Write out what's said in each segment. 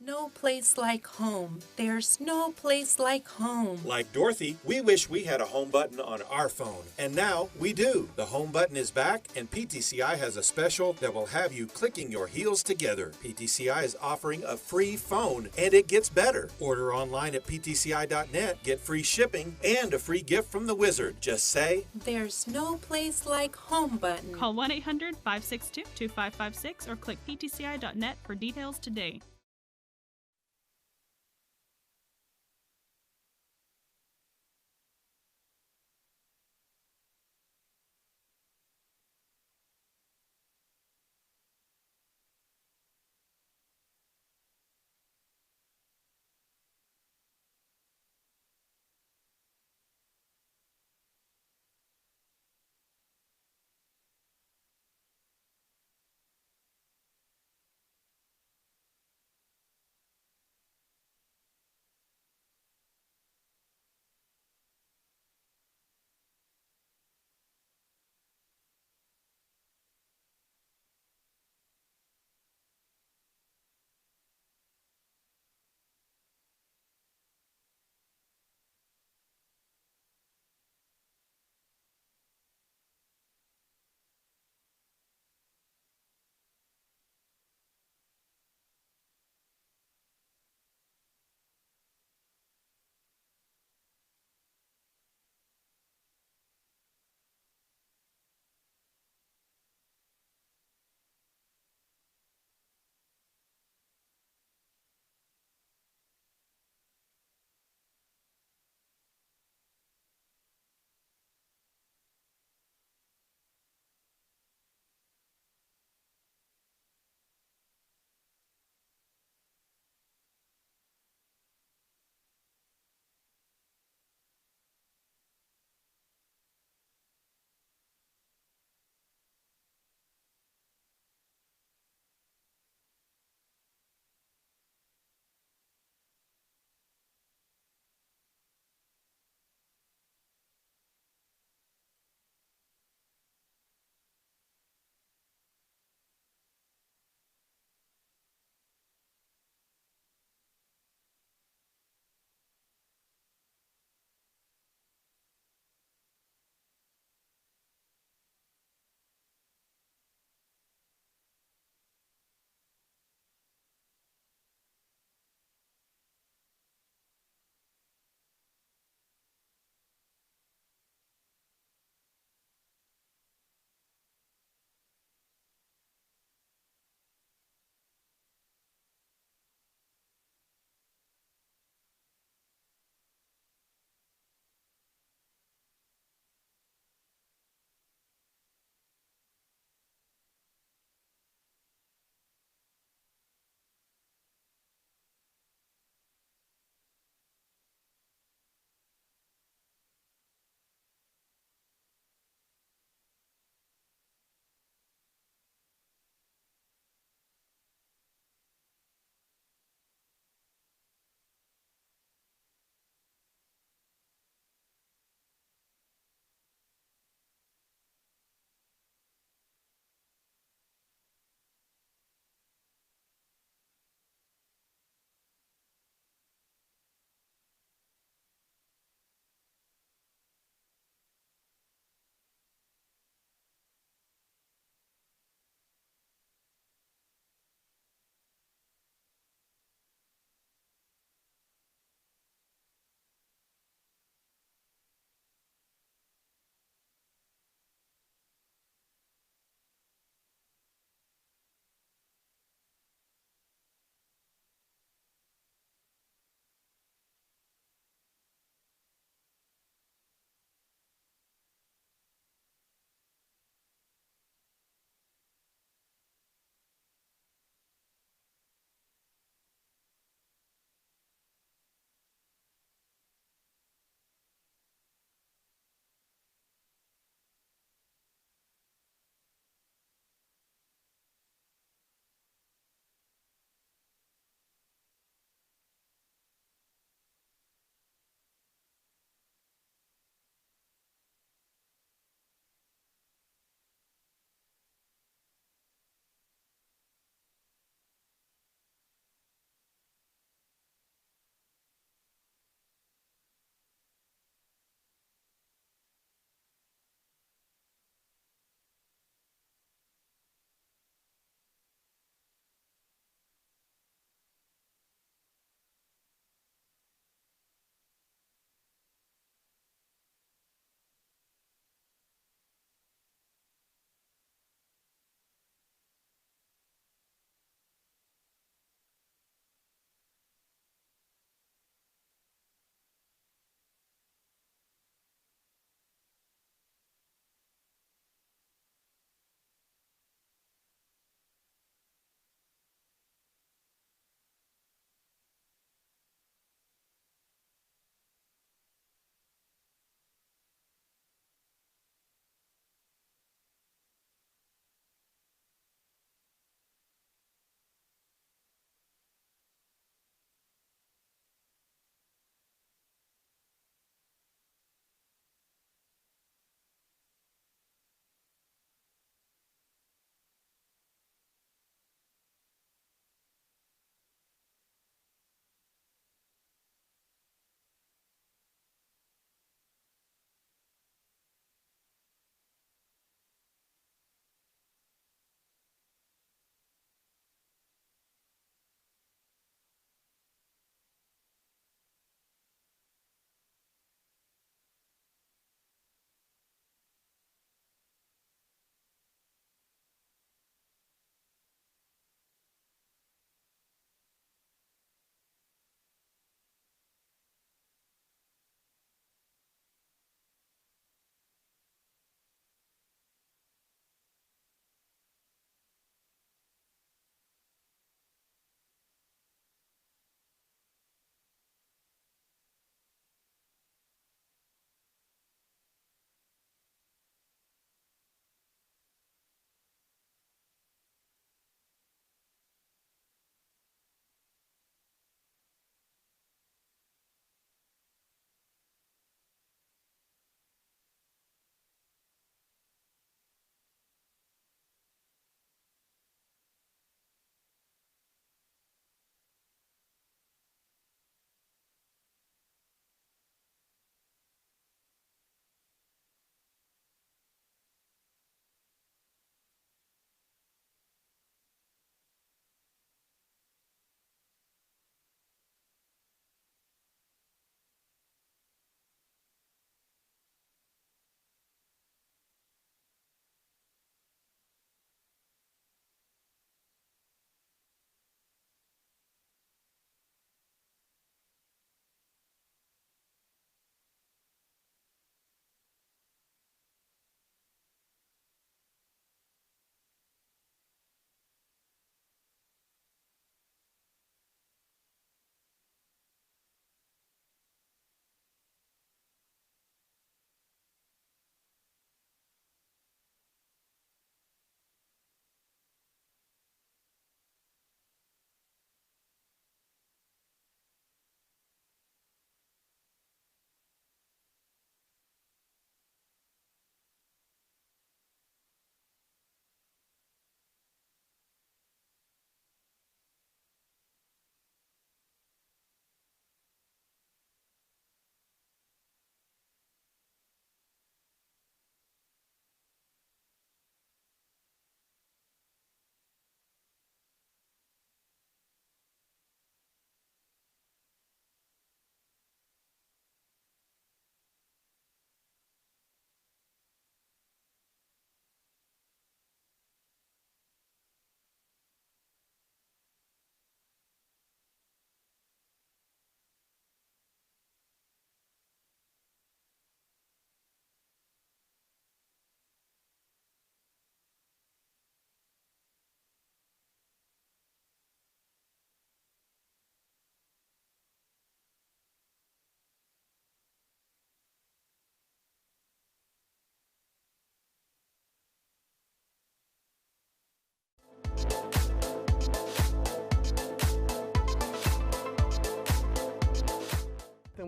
no place like home. There's no place like home. Like Dorothy, we wish we had a home button on our phone, and now we do. The home button is back, and PTCI has a special that will have you clicking your heels together. PTCI is offering a free phone, and it gets better. Order online at ptci.net, get free shipping, and a free gift from the wizard. Just say, There's no place like home button. Call 1-800-562-2556 or click ptci.net for details today.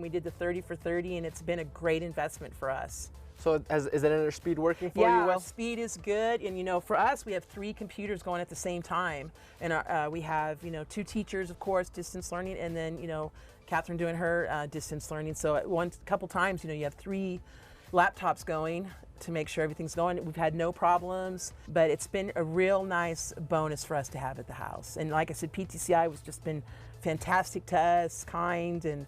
we did the 30 for 30, and it's been a great investment for us. So is that inner speed working for you Yeah, well? speed is good, and you know, for us, we have 3 computers going at the same time, and we have, you know, 2 teachers, of course, distance learning, and then, you know, Catherine doing her distance learning. So at couple times, you know, you have 3 laptops going to make sure everything's going. We've had no problems, but it's been a real nice bonus for us to have at the house. And like I said, PTCI was just been fantastic to us, kind, and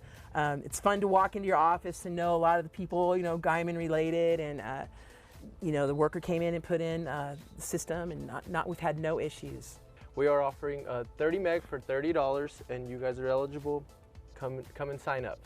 it's fun to walk into your office and know a lot of the people, you know, Guymon related, and you know, the worker came in and put in the system, and we've had no issues. We are offering 30 meg for $30, and you guys are eligible. Come and sign up.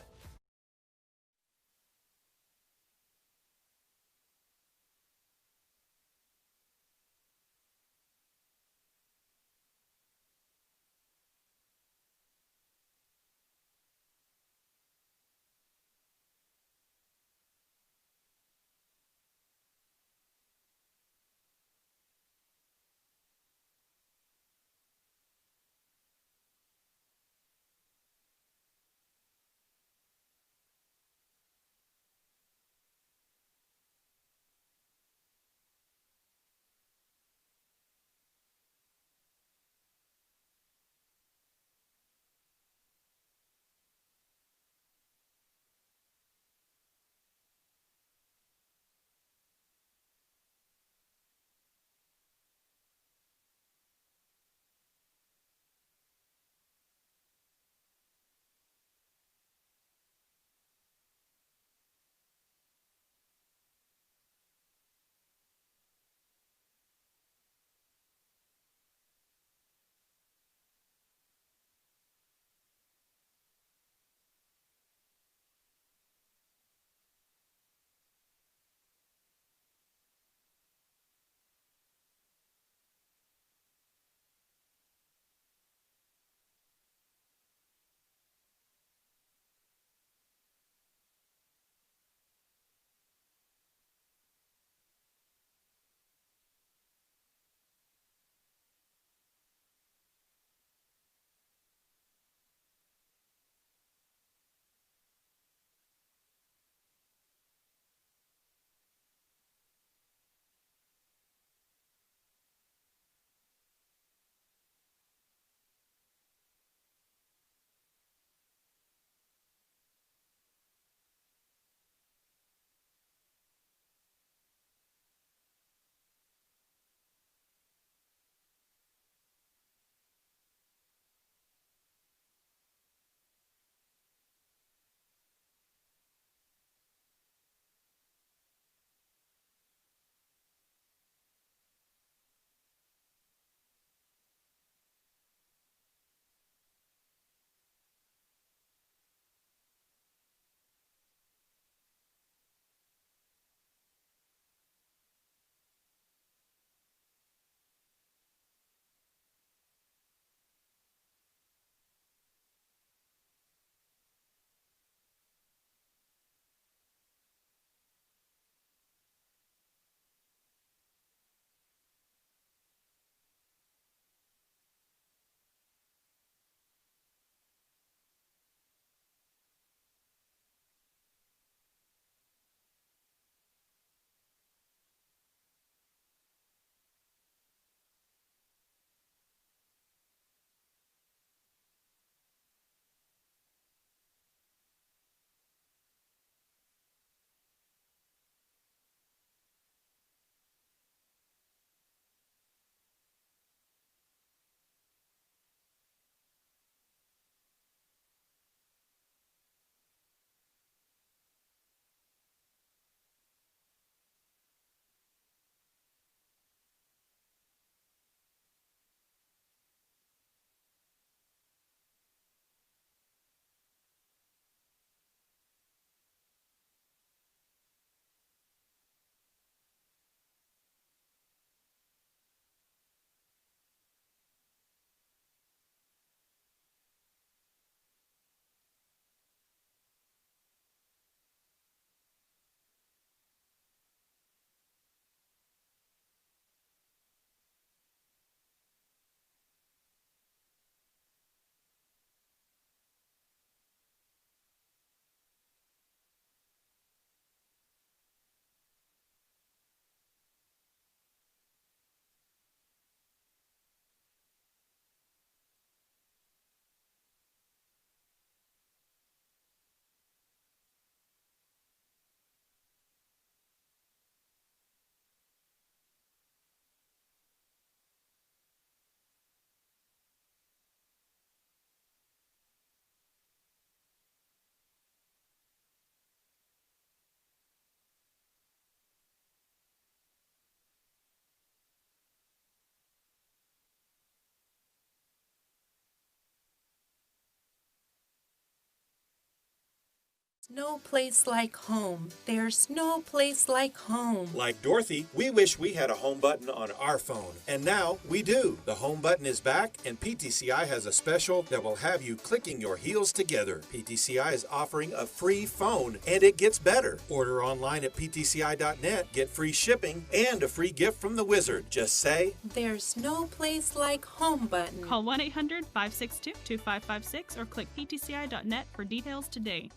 no place like home. There's no place like home. Like Dorothy, we wish we had a home button on our phone. And now we do. The home button is back, and PTCI has a special that will have you clicking your heels together. PTCI is offering a free phone, and it gets better. Order online at ptci.net, get free shipping, and a free gift from the wizard. Just say, There's no place like home button. Call 1 800 562 2556 or click ptci.net for details today.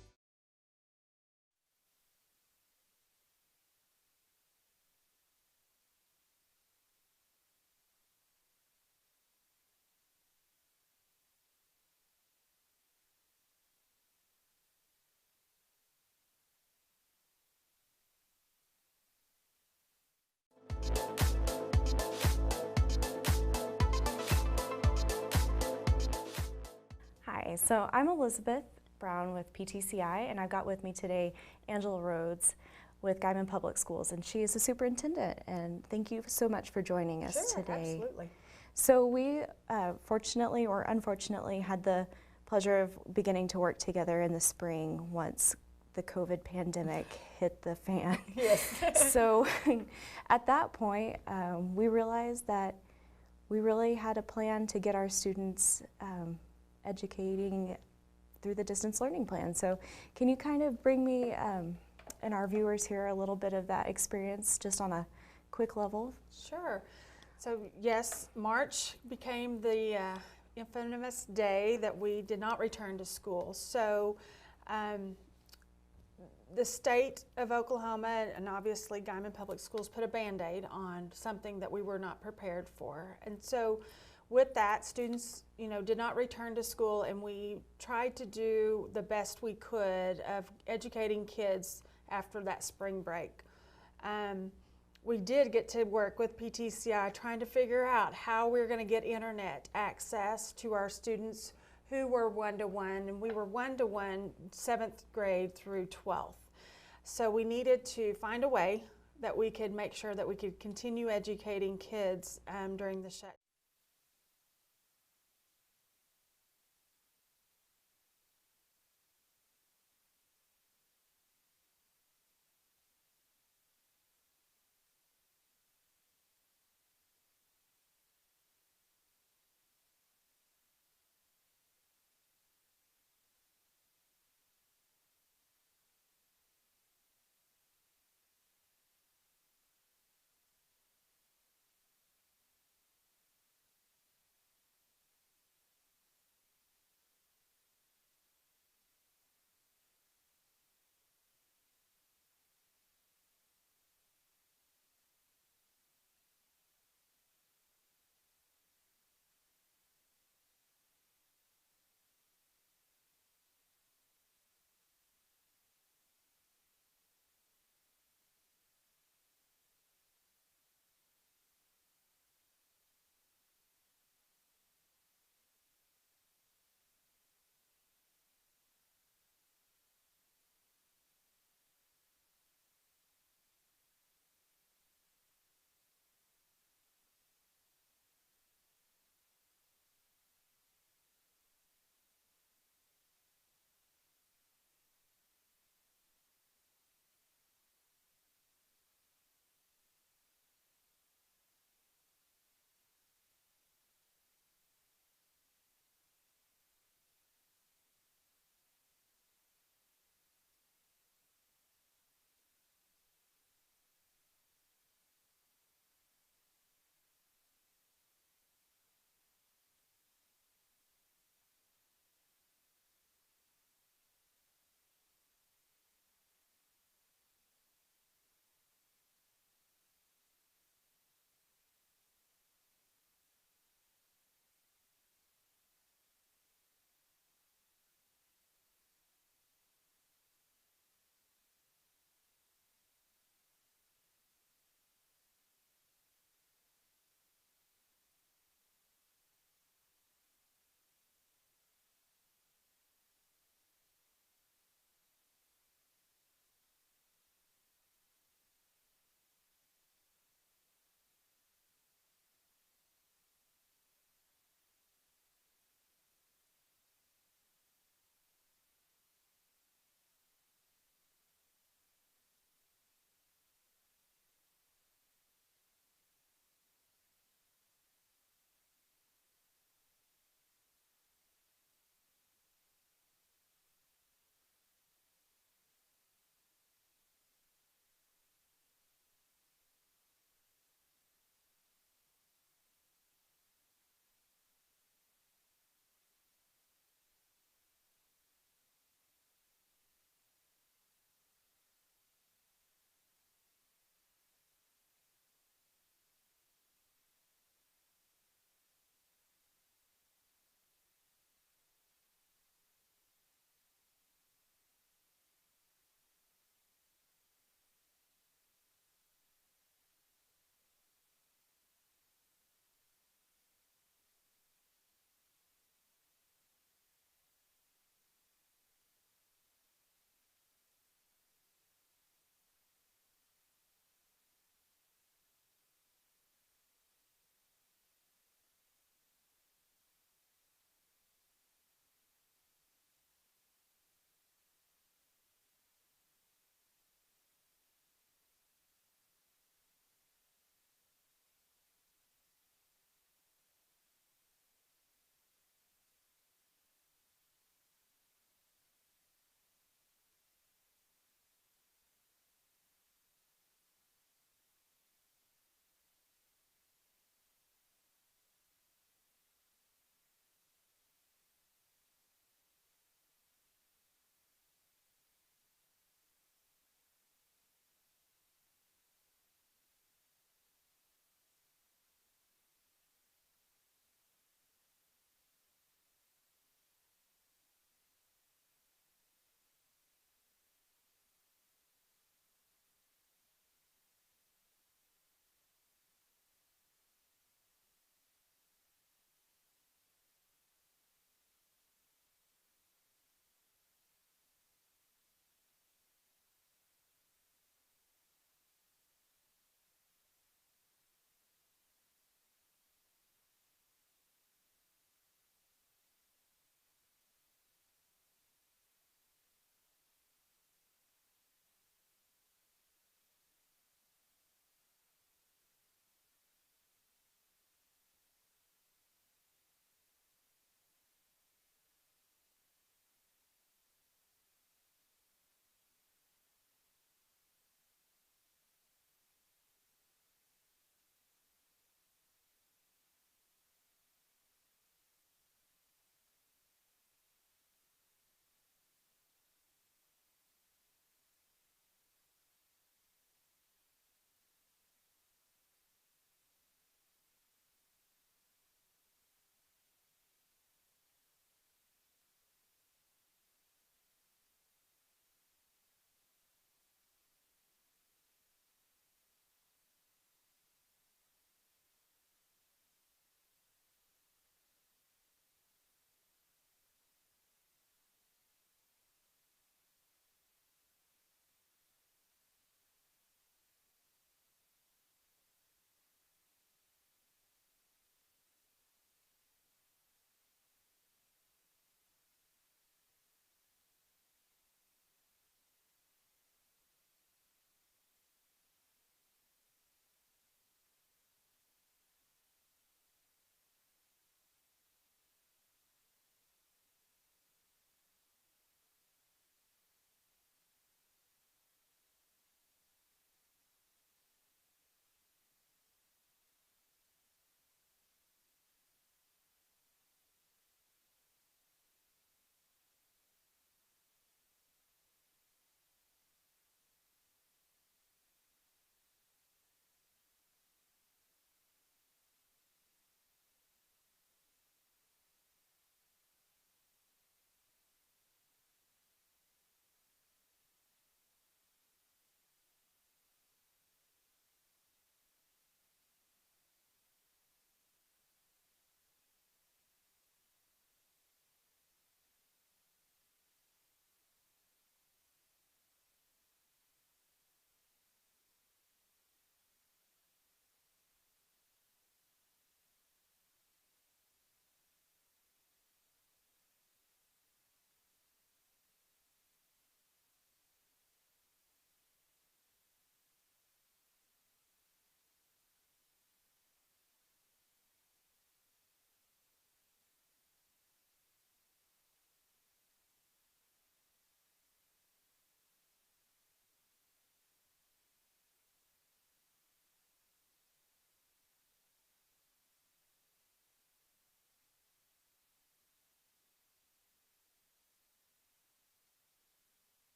Hi, so I'm Elizabeth Brown with PTCI, and I've got with me today Angela Rhodes with Guymon Public Schools, and she is the superintendent. And thank you so much for joining us today. Absolutely. So we, fortunately or unfortunately, had the pleasure of beginning to work together in the spring once the COVID pandemic hit the fan. Yes. So at that point, we realized that we really had a plan to get our students educating through the distance learning plan. So can you kind of bring me and our viewers here a little bit of that experience just on a quick level? Sure. So yes, March became the infamous day that we did not return to school. So the state of Oklahoma and obviously Guymon Public Schools put a Band-Aid on something that we were not prepared for. And so with that, students, did not return to school, and we tried to do the best we could of educating kids after that spring break. We did get to work with PTCI trying to figure out how we're going to get internet access to our students who were one-to-one, and we were one-to-one 7th grade through 12th. So we needed to find a way that we could make sure that we could continue educating kids during the shutdown.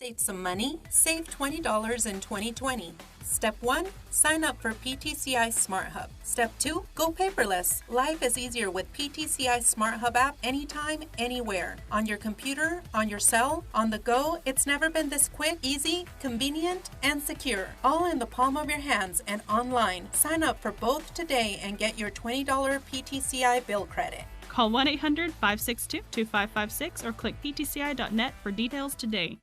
Save some money. Save $20 in 2020. Step 1. Sign up for PTCI Smart Hub. Step 2. Go paperless. Life is easier with PTCI Smart Hub app anytime, anywhere. On your computer, on your cell, on the go. It's never been this quick, easy, convenient, and secure. All in the palm of your hands and online. Sign up for both today and get your $20 PTCI bill credit. Call 1-800-562-2556 or click ptci.net for details today.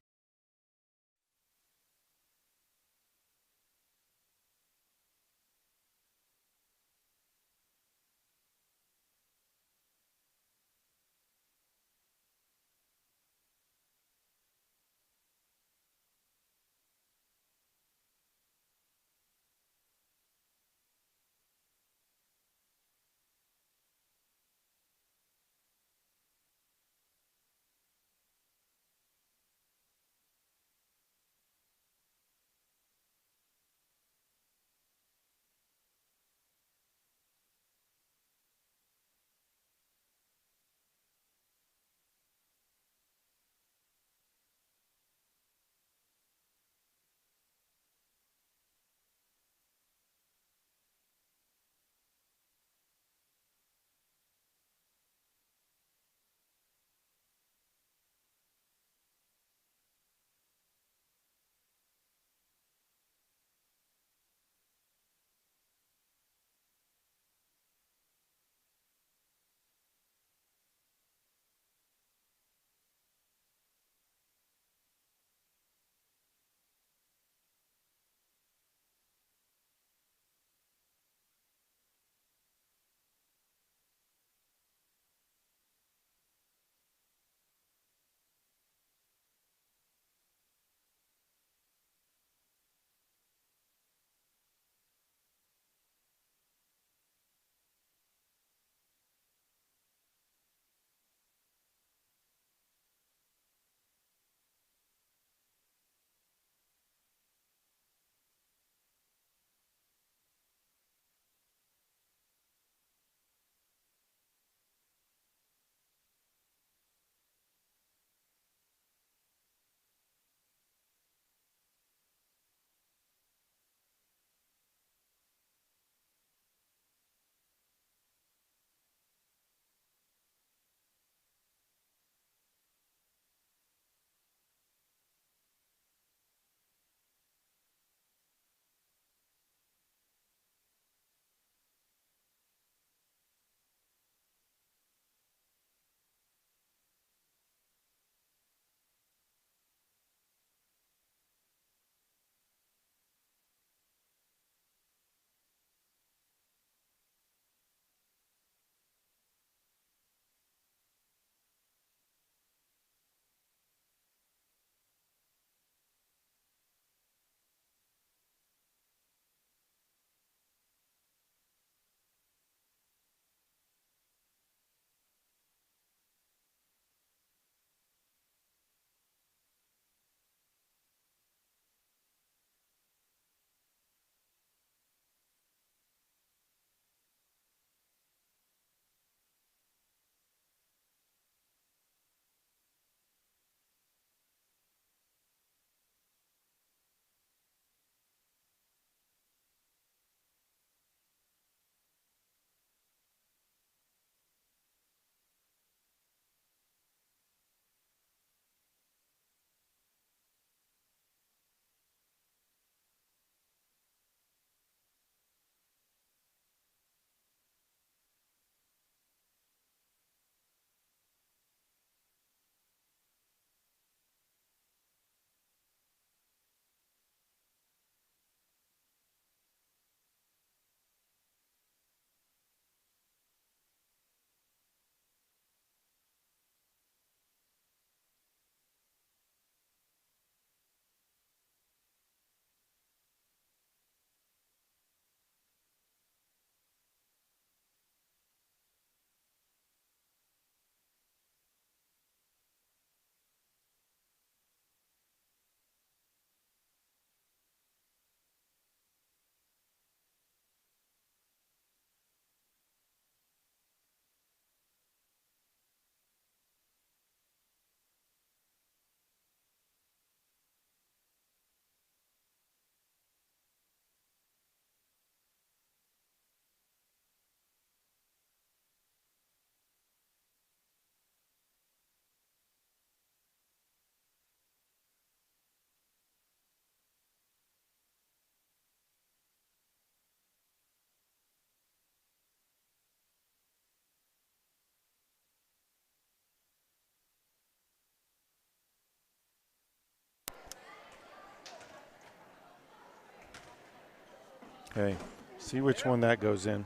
Hey, see which one that goes in.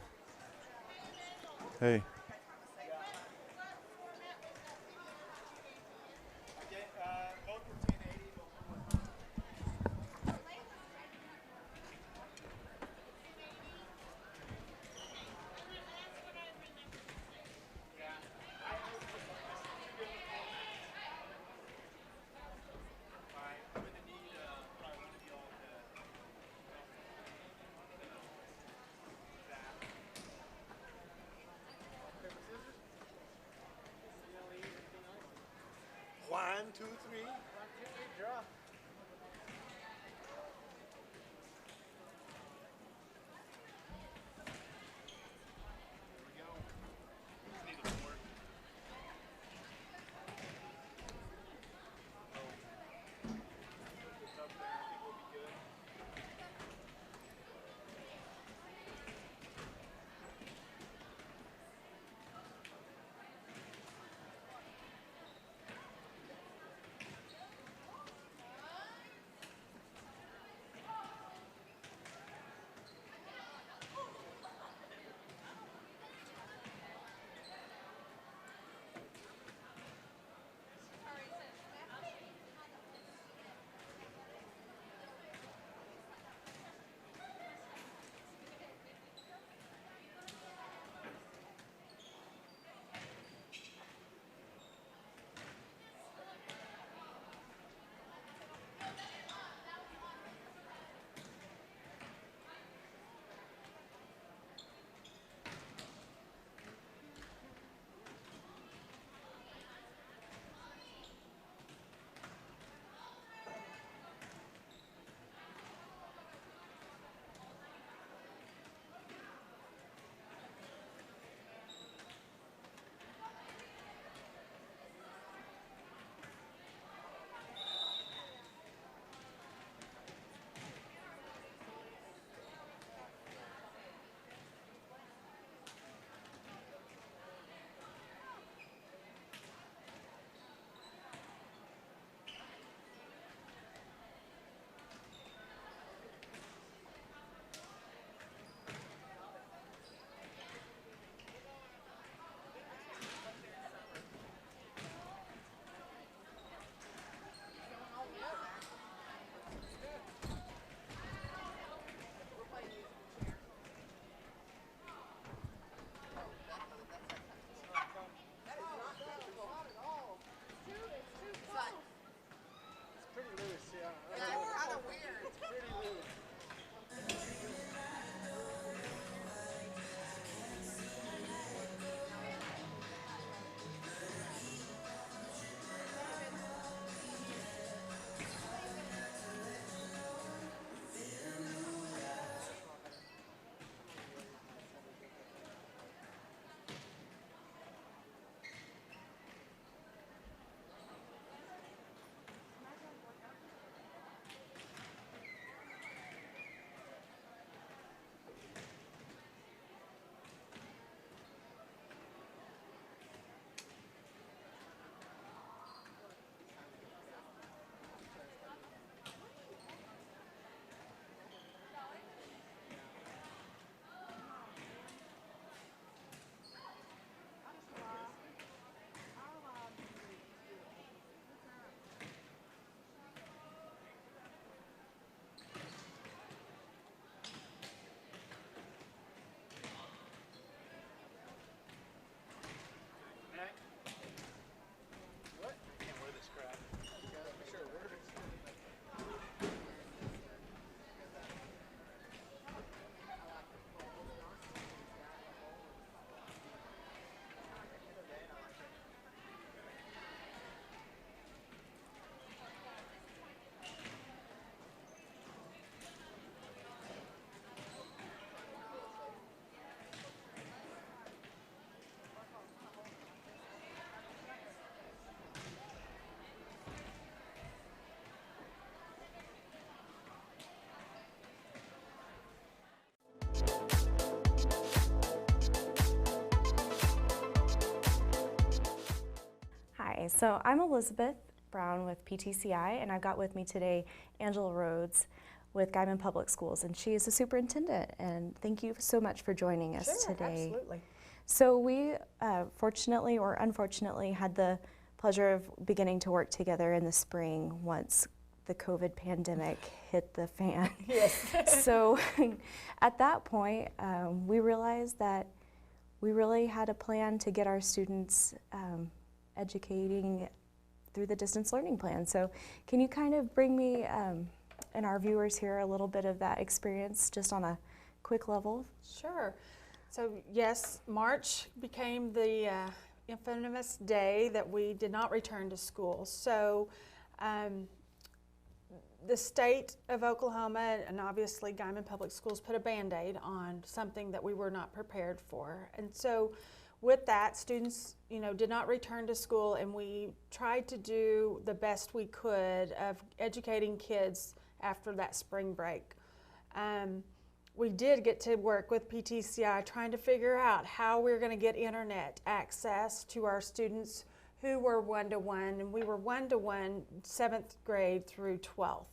Hey. One, two, three. Draw. Hi, so I'm Elizabeth Brown with PTCI, and I've got with me today Angela Rhodes. with Guymon Public Schools, and she is the superintendent. And thank you so much for joining us Sure, today. absolutely. So we, fortunately or unfortunately, had the pleasure of beginning to work together in the spring once the COVID pandemic hit the fan. Yes. So at that point, we realized that we really had a plan to get our students educating through the distance learning plan. So can you kind of bring me and our viewers here a little bit of that experience just on a quick level? Sure. So yes, March became the infamous day that we did not return to school. So the state of Oklahoma and obviously Guymon Public Schools put a Band-Aid on something that we were not prepared for. And so with that, students, did not return to school, and we tried to do the best we could of educating kids after that spring break. We did get to work with PTCI trying to figure out how we were going to get internet access to our students who were one-to-one, and we were one-to-one 7th grade through 12th.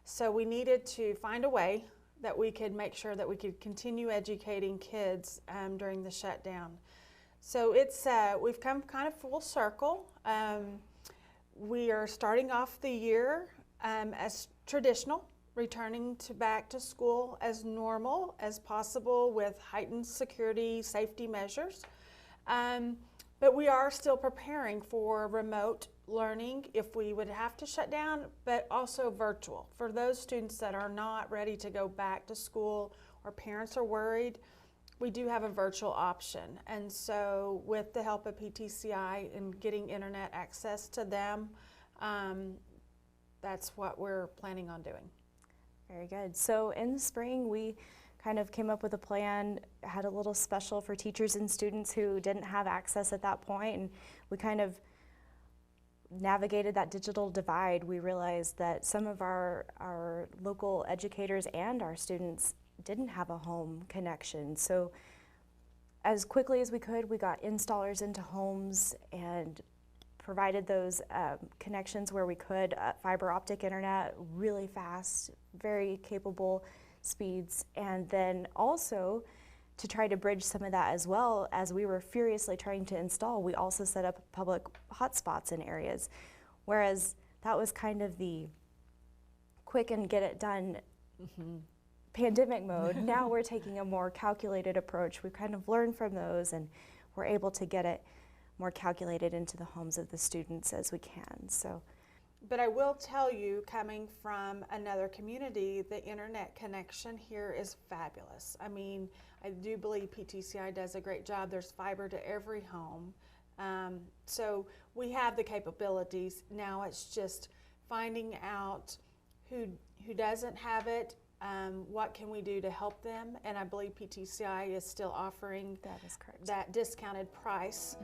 So we needed to find a way that we could make sure that we could continue educating kids during the shutdown. So it's we've come kind of full circle. We are starting off the year as traditional, returning back to school as normal as possible with heightened security, safety measures. But we are still preparing for remote learning if we would have to shut down, but also virtual. For those students that are not ready to go back to school or parents are worried, we do have a virtual option. And so with the help of PTCI and getting internet access to them, that's what we're planning on doing. Very good. So in the spring, we kind of came up with a plan, had a little special for teachers and students who didn't have access at that point, and we kind of navigated that digital divide. We realized that some of our local educators and our students didn't have a home connection. So as quickly as we could, we got installers into homes and provided those connections where we could, fiber optic internet, really fast, very capable speeds. And then also to try to bridge some of that as well, as we were furiously trying to install, we also set up public hotspots in areas. Whereas that was kind of the quick and get it done pandemic mode. Now we're taking a more calculated approach. We've kind of learned from those, and we're able to get it more calculated into the homes of the students as we can. So, but I will tell you, coming from another community, the internet connection here is fabulous. I mean, I do believe PTCI does a great job. There's fiber to every home. So we have the capabilities. Now it's just finding out who doesn't have it, what can we do to help them, and I believe PTCI is still offering that is correct, that discounted price.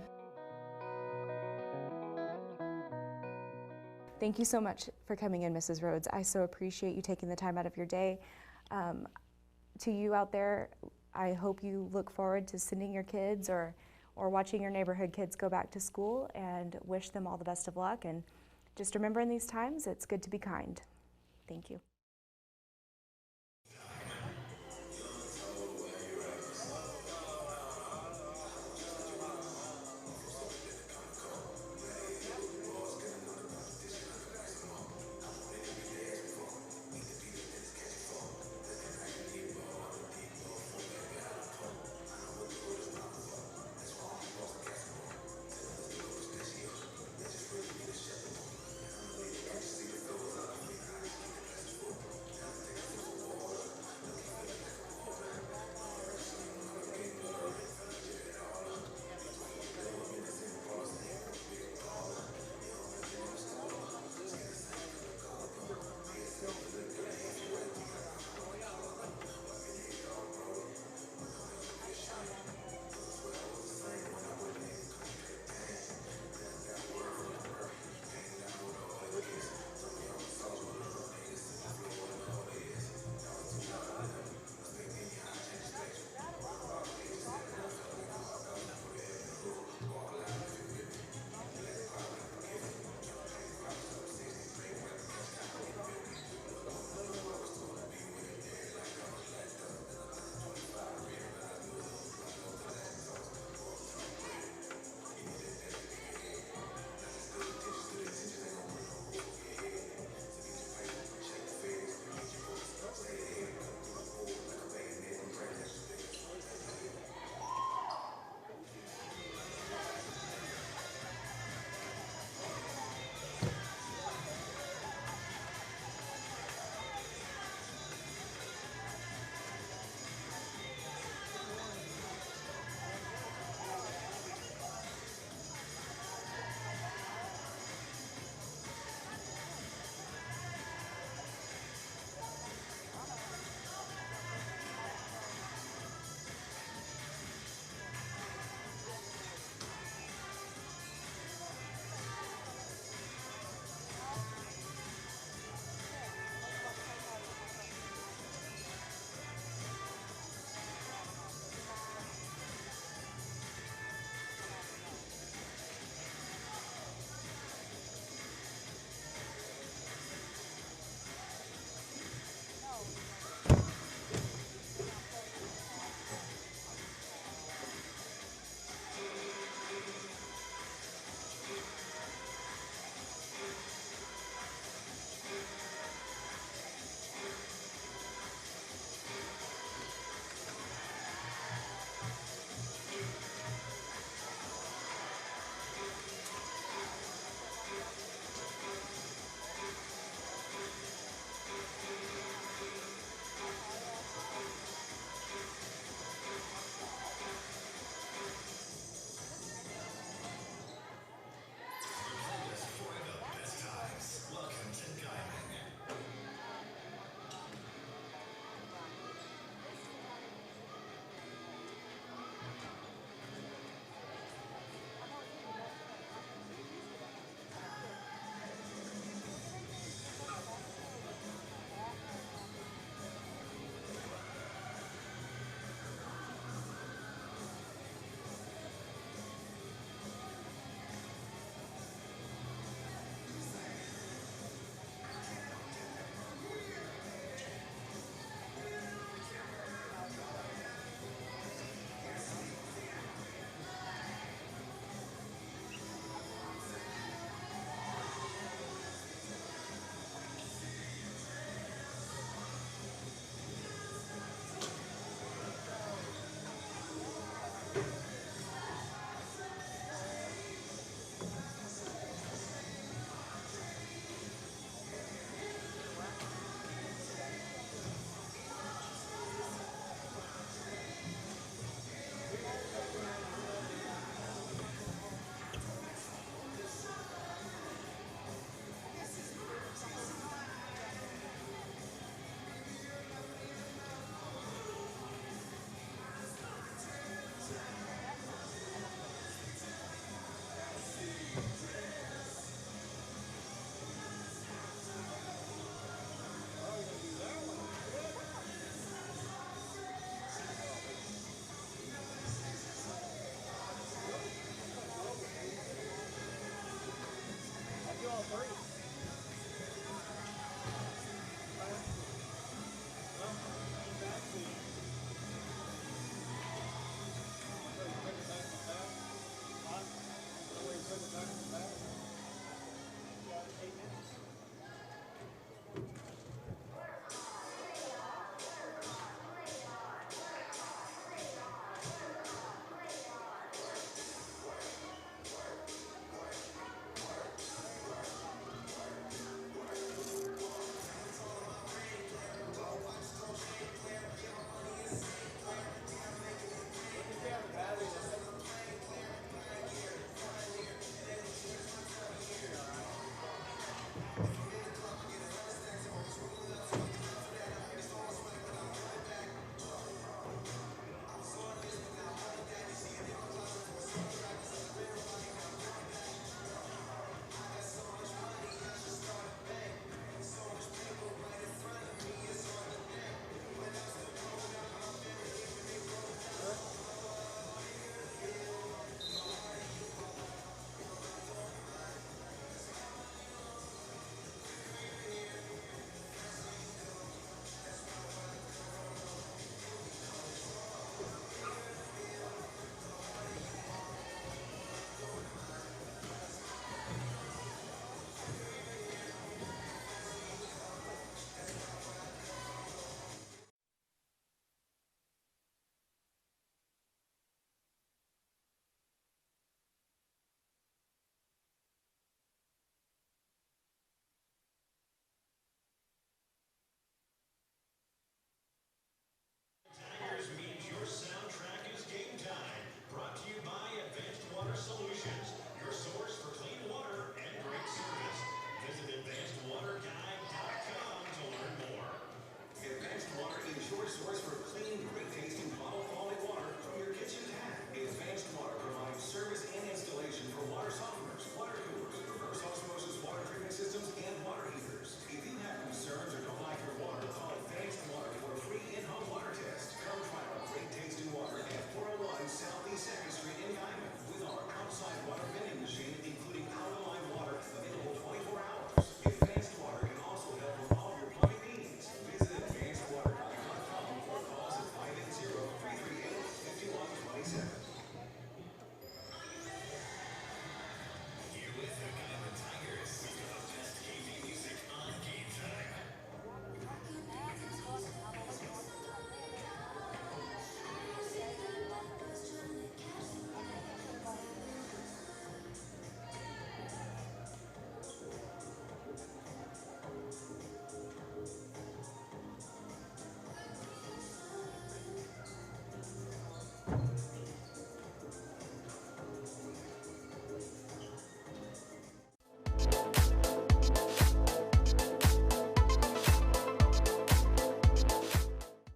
Thank you so much for coming in, Mrs. Rhodes. I so appreciate you taking the time out of your day. To you out there, I hope you look forward to sending your kids or watching your neighborhood kids go back to school, and wish them all the best of luck. And just remember, in these times, it's good to be kind. Thank you.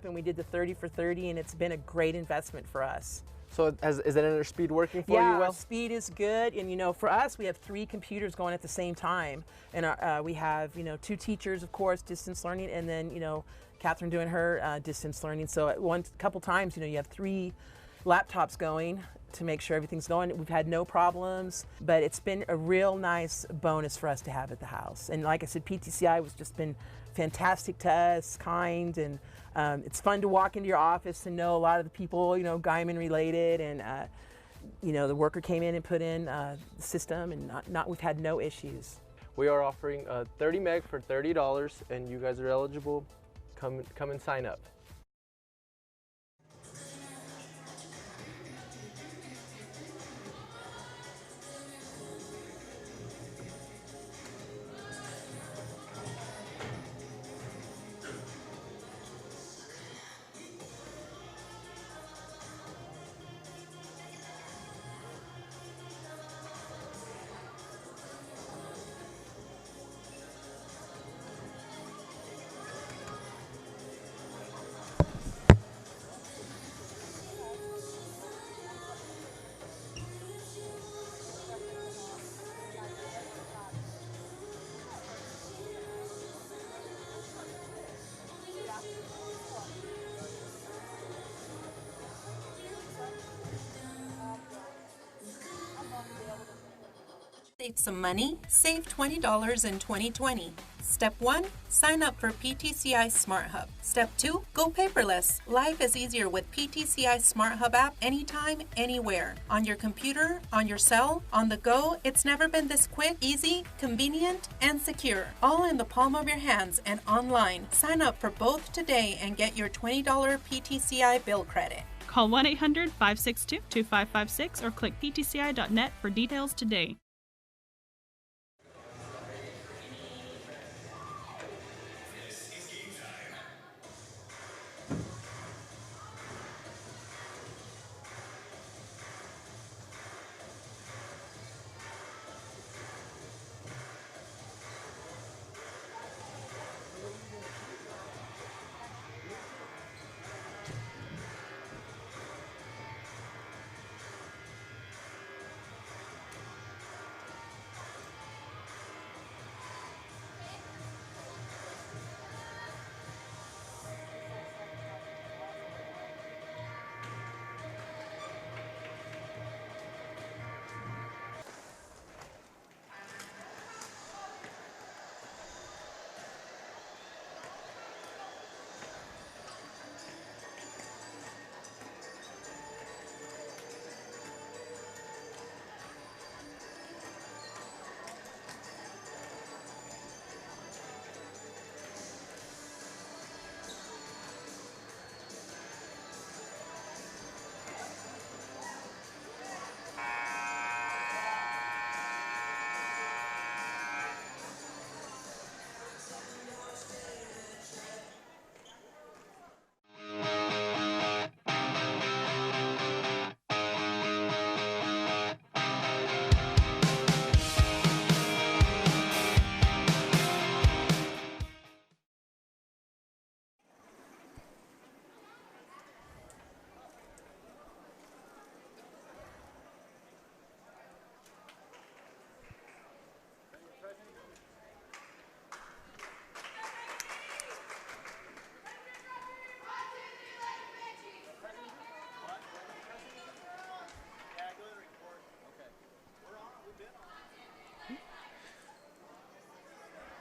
And we did the 30 for 30, and it's been a great investment for us. So is that inner speed working for you Yeah, well? our speed is good, and you know, for us, we have 3 computers going at the same time, and we have 2 teachers, of course, distance learning, and then Catherine doing her distance learning. So at couple times, you have 3 laptops going to make sure everything's going. We've had no problems, but it's been a real nice bonus for us to have at the house. And like I said, PTCI was just been fantastic to us, kind, and it's fun to walk into your office and know a lot of the people, Guymon related, and the worker came in and put in the system, and we've had no issues. We are offering 30 meg for $30, and you guys are eligible. Come and sign up. Save some money? Save $20 in 2020. Step 1, sign up for PTCI Smart Hub. Step 2, go paperless. Life is easier with PTCI Smart Hub app anytime, anywhere. On your computer, on your cell, on the go, it's never been this quick, easy, convenient, and secure. All in the palm of your hands and online. Sign up for both today and get your $20 PTCI bill credit. Call 1-800-562-2556 or click ptci.net for details today.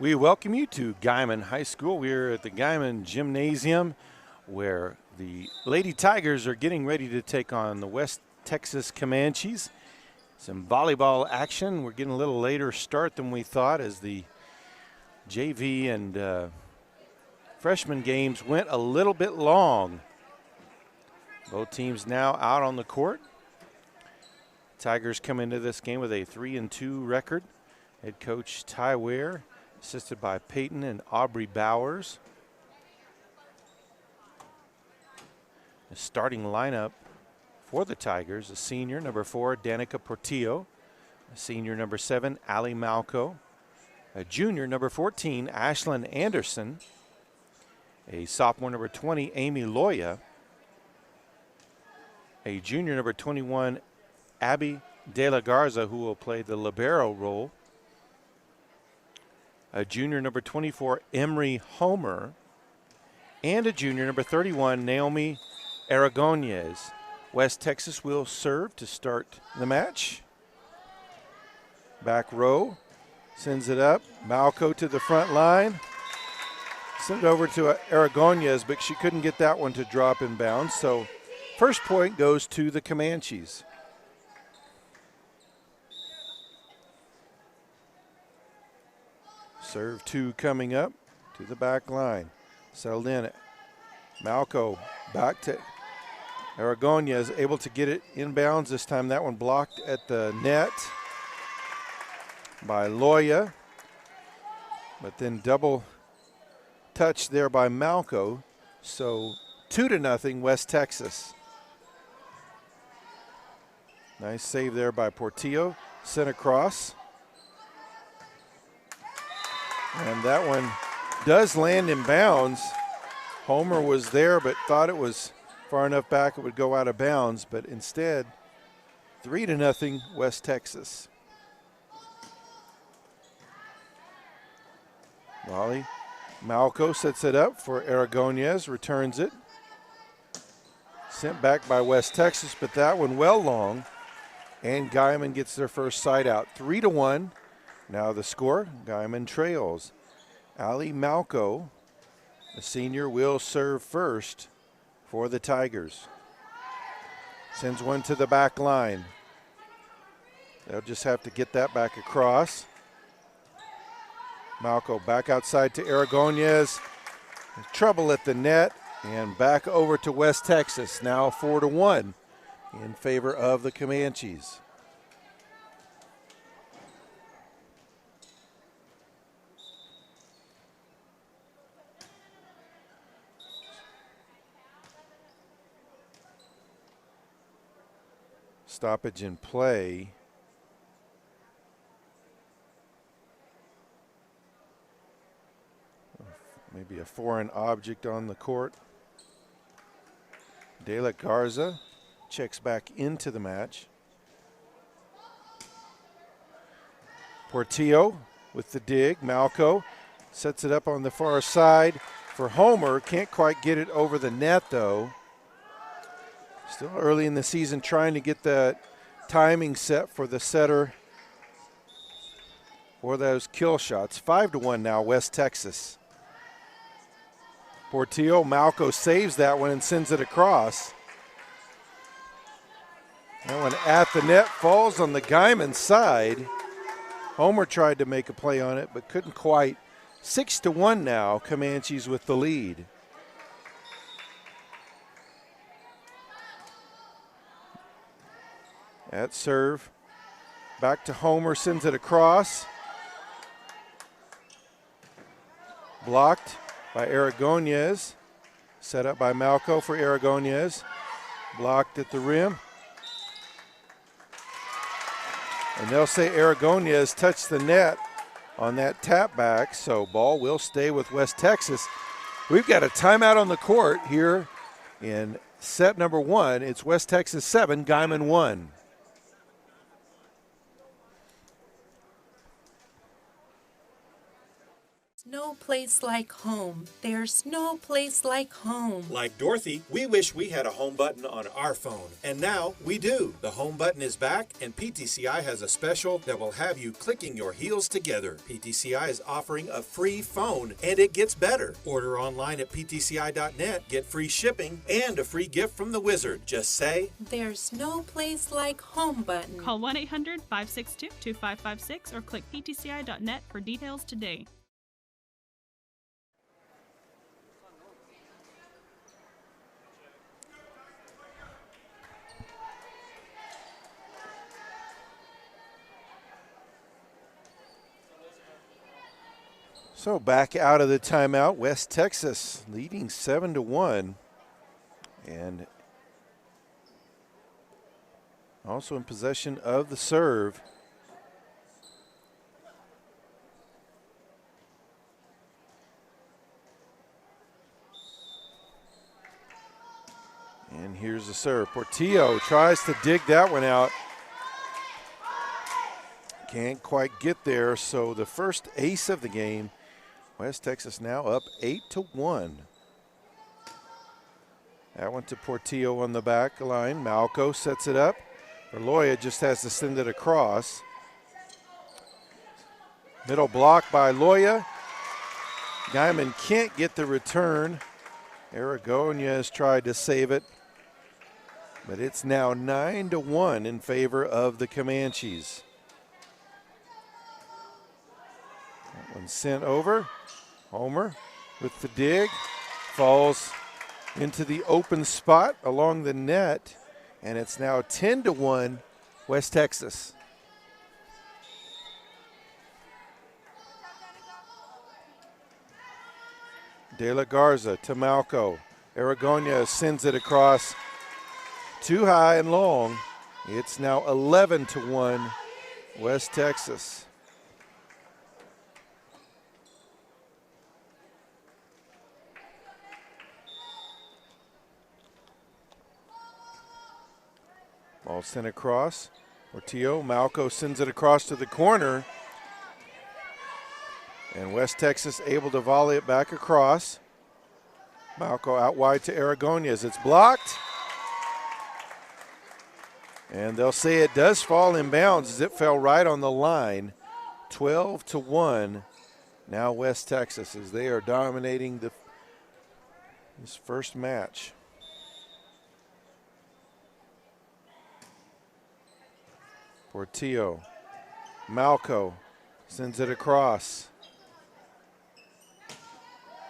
We welcome you to Guymon High School. We're at the Guymon Gymnasium where the Lady Tigers are getting ready to take on the West Texas Comanches. Some volleyball action. We're getting a little later start than we thought as the JV and freshman games went a little bit long. Both teams now out on the court. Tigers come into this game with a 3-2 record. Head coach Ty Ware, assisted by Peyton and Aubrey Bowers. The starting lineup for the Tigers: a senior, number 4, Danica Portillo; a senior, number 7, Ali Malco; a junior, number 14, Ashlyn Anderson; a sophomore, number 20, Amy Loya; a junior, number 21, Abby De La Garza, who will play the libero role; a junior, number 24, Emery Homer; and a junior, number 31, Naomi Aragonez. West Texas will serve to start the match. Back row, sends it up. Malco to the front line. Send it over to Aragonez, but she couldn't get that one to drop in bounds. So first point goes to the Comanches. Serve 2 coming up to the back line. Settled in. Malco back to Aragonez, able to get it inbounds. This time that one blocked at the net by Loya. But then double touch there by Malco. So 2-0 West Texas. Nice save there by Portillo. Sent across. And that one does land in bounds. Homer was there but thought it was far enough back it would go out of bounds, but instead 3-0 West Texas. Molly Malco sets it up for Aragonez, returns it. Sent back by West Texas, but that one well long. And Guymon gets their first side out. 3-1. Now the score, Guymon trails. Ali Malco, the senior, will serve first for the Tigers. Sends one to the back line. They'll just have to get that back across. Malco back outside to Aragonez. Trouble at the net, and back over to West Texas. Now 4-1 in favor of the Comanches. Stoppage in play. Maybe a foreign object on the court. De La Garza checks back into the match. Portillo with the dig. Malco sets it up on the far side for Homer. Can't quite get it over the net though. Still early in the season, trying to get the timing set for the setter for those kill shots. 5-1 now, West Texas. Portillo, Malco saves that one and sends it across. That one at the net, falls on the Guymon side. Homer tried to make a play on it, but couldn't quite. 6-1 now, Comanches with the lead. At serve, back to Homer, sends it across. Blocked by Aragonez. Set up by Malco for Aragonez. Blocked at the rim. And they'll say Aragonez touched the net on that tap back, so ball will stay with West Texas. We've got a timeout on the court here in set number 1. It's West Texas 7, Guymon 1. No place like home. There's no place like home. Like Dorothy, we wish we had a home button on our phone. And now we do. The home button is back, and PTCI has a special that will have you clicking your heels together. PTCI is offering a free phone, and it gets better. Order online at ptci.net, get free shipping, and a free gift from the wizard. Just say, There's no place like home button. Call 1-800-562-2556 or click ptci.net for details today. So back out of the timeout, West Texas leading 7-1, and also in possession of the serve. And here's the serve. Portillo tries to dig that one out. Can't quite get there, so the first ace of the game. West Texas now up 8-1. That one to Portillo on the back line. Malco sets it up. Loya just has to send it across. Middle block by Loya. Guymon can't get the return. Aragonia has tried to save it, but it's now 9-1 in favor of the Comanches. That one sent over. Homer with the dig, falls into the open spot along the net, and it's now 10-1 West Texas. De La Garza to Malco. Aragonia sends it across too high and long. It's now 11-1 West Texas. Ball sent across. Portillo, Malco sends it across to the corner. And West Texas able to volley it back across. Malco out wide to Aragonias. It's blocked. And they'll say it does fall in bounds as it fell right on the line. 12-1. Now West Texas as they are dominating this first match. Portillo, Malco sends it across.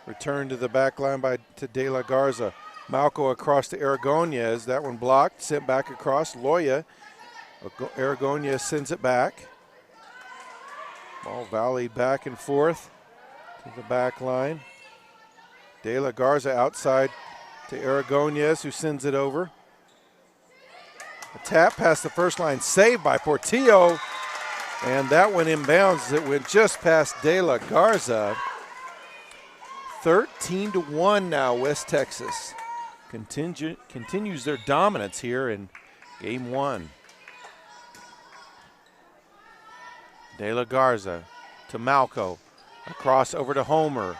Return to the back line to De La Garza. Malco across to Aragonias. That one blocked, sent back across. Loya, Aragonia sends it back. Ball volleyed back and forth to the back line. De La Garza outside to Aragonias, who sends it over. A tap past the first line, saved by Portillo, and that one inbounds. It went just past De La Garza. 13-1 now, West Texas continues their dominance here in game one. De La Garza to Malco, across over to Homer.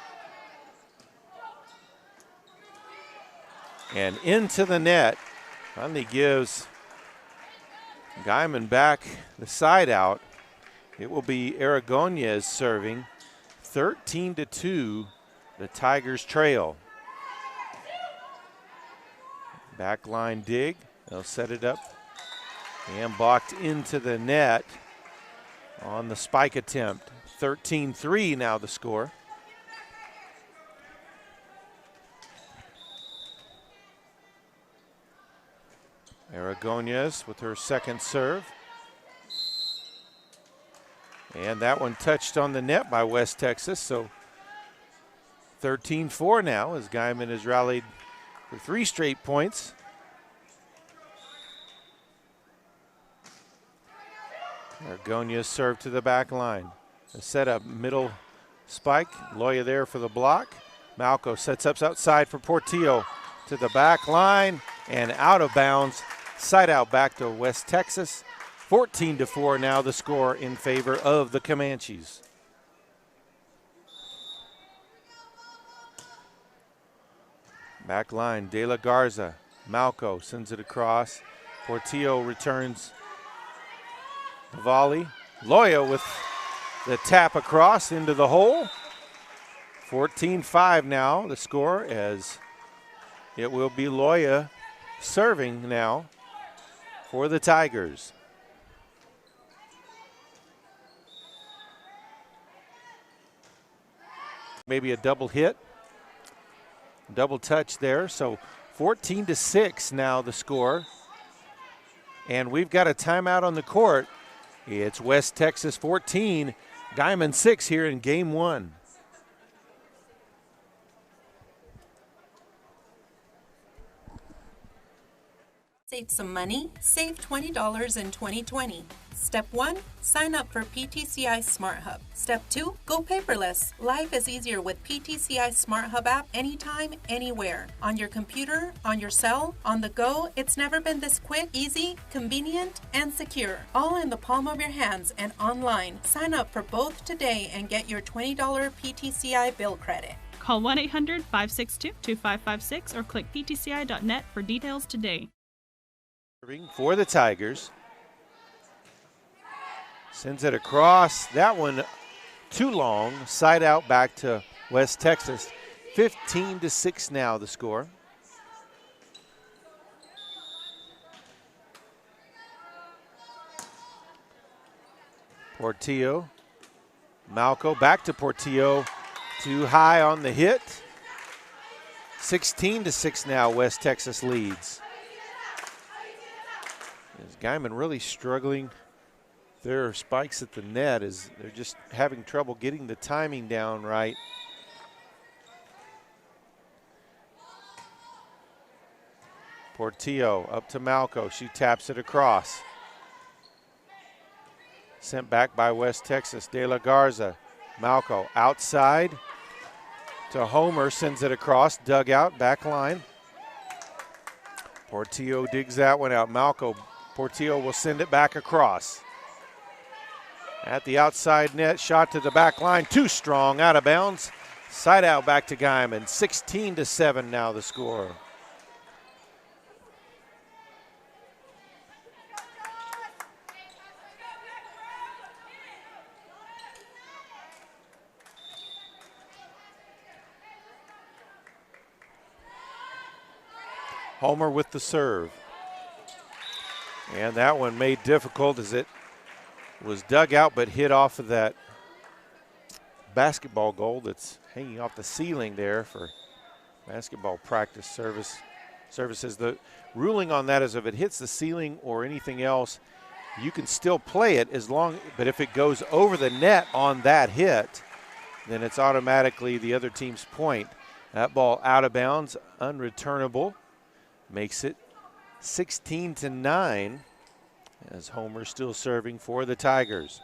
And into the net, finally gives Guymon back the side out. It will be Aragonias serving. 13-2, the Tigers trail. Back line dig, they'll set it up and blocked into the net on the spike attempt. 13-3 now the score. Aragonias with her second serve. And that one touched on the net by West Texas, so 13-4 now as Guymon has rallied for 3 straight points. Aragonias serve to the back line. A setup, middle spike. Loya there for the block. Malco sets up outside for Portillo to the back line and out of bounds. Side out back to West Texas. 14-4 now the score in favor of the Comanches. Back line, De La Garza. Malco sends it across. Portillo returns the volley. Loya with the tap across into the hole. 14-5 now the score, as it will be Loya serving now for the Tigers. Maybe a double hit, double touch there. So 14-6 now the score. And we've got a timeout on the court. It's West Texas 14, Guymon 6 here in game one. Save some money? Save $20 in 2020. Step 1, sign up for PTCI Smart Hub. Step 2, go paperless. Life is easier with PTCI Smart Hub app anytime, anywhere. On your computer, on your cell, on the go, it's never been this quick, easy, convenient, and secure. All in the palm of your hands and online. Sign up for both today and get your $20 PTCI bill credit. Call 1-800-562-2556 or click ptci.net for details today. For the Tigers. Sends it across. That one too long. Side out back to West Texas. 15-6 now the score. Portillo. Malco back to Portillo. Too high on the hit. 16-6 now West Texas leads. Guymon really struggling. Their spikes at the net as they're just having trouble getting the timing down right. Portillo up to Malco. She taps it across. Sent back by West Texas. De La Garza. Malco outside to Homer. Sends it across. Dugout, back line. Portillo digs that one out. Malco. Portillo will send it back across. At the outside net, shot to the back line, too strong, out of bounds. Side out back to Guymon. 16-7 now the score. Homer with the serve. And that one made difficult as it was dug out but hit off of that basketball goal that's hanging off the ceiling there for basketball practice services. The ruling on that is if it hits the ceiling or anything else, you can still play it but if it goes over the net on that hit, then it's automatically the other team's point. That ball out of bounds, unreturnable, makes it 16-9 as Homer still serving for the Tigers.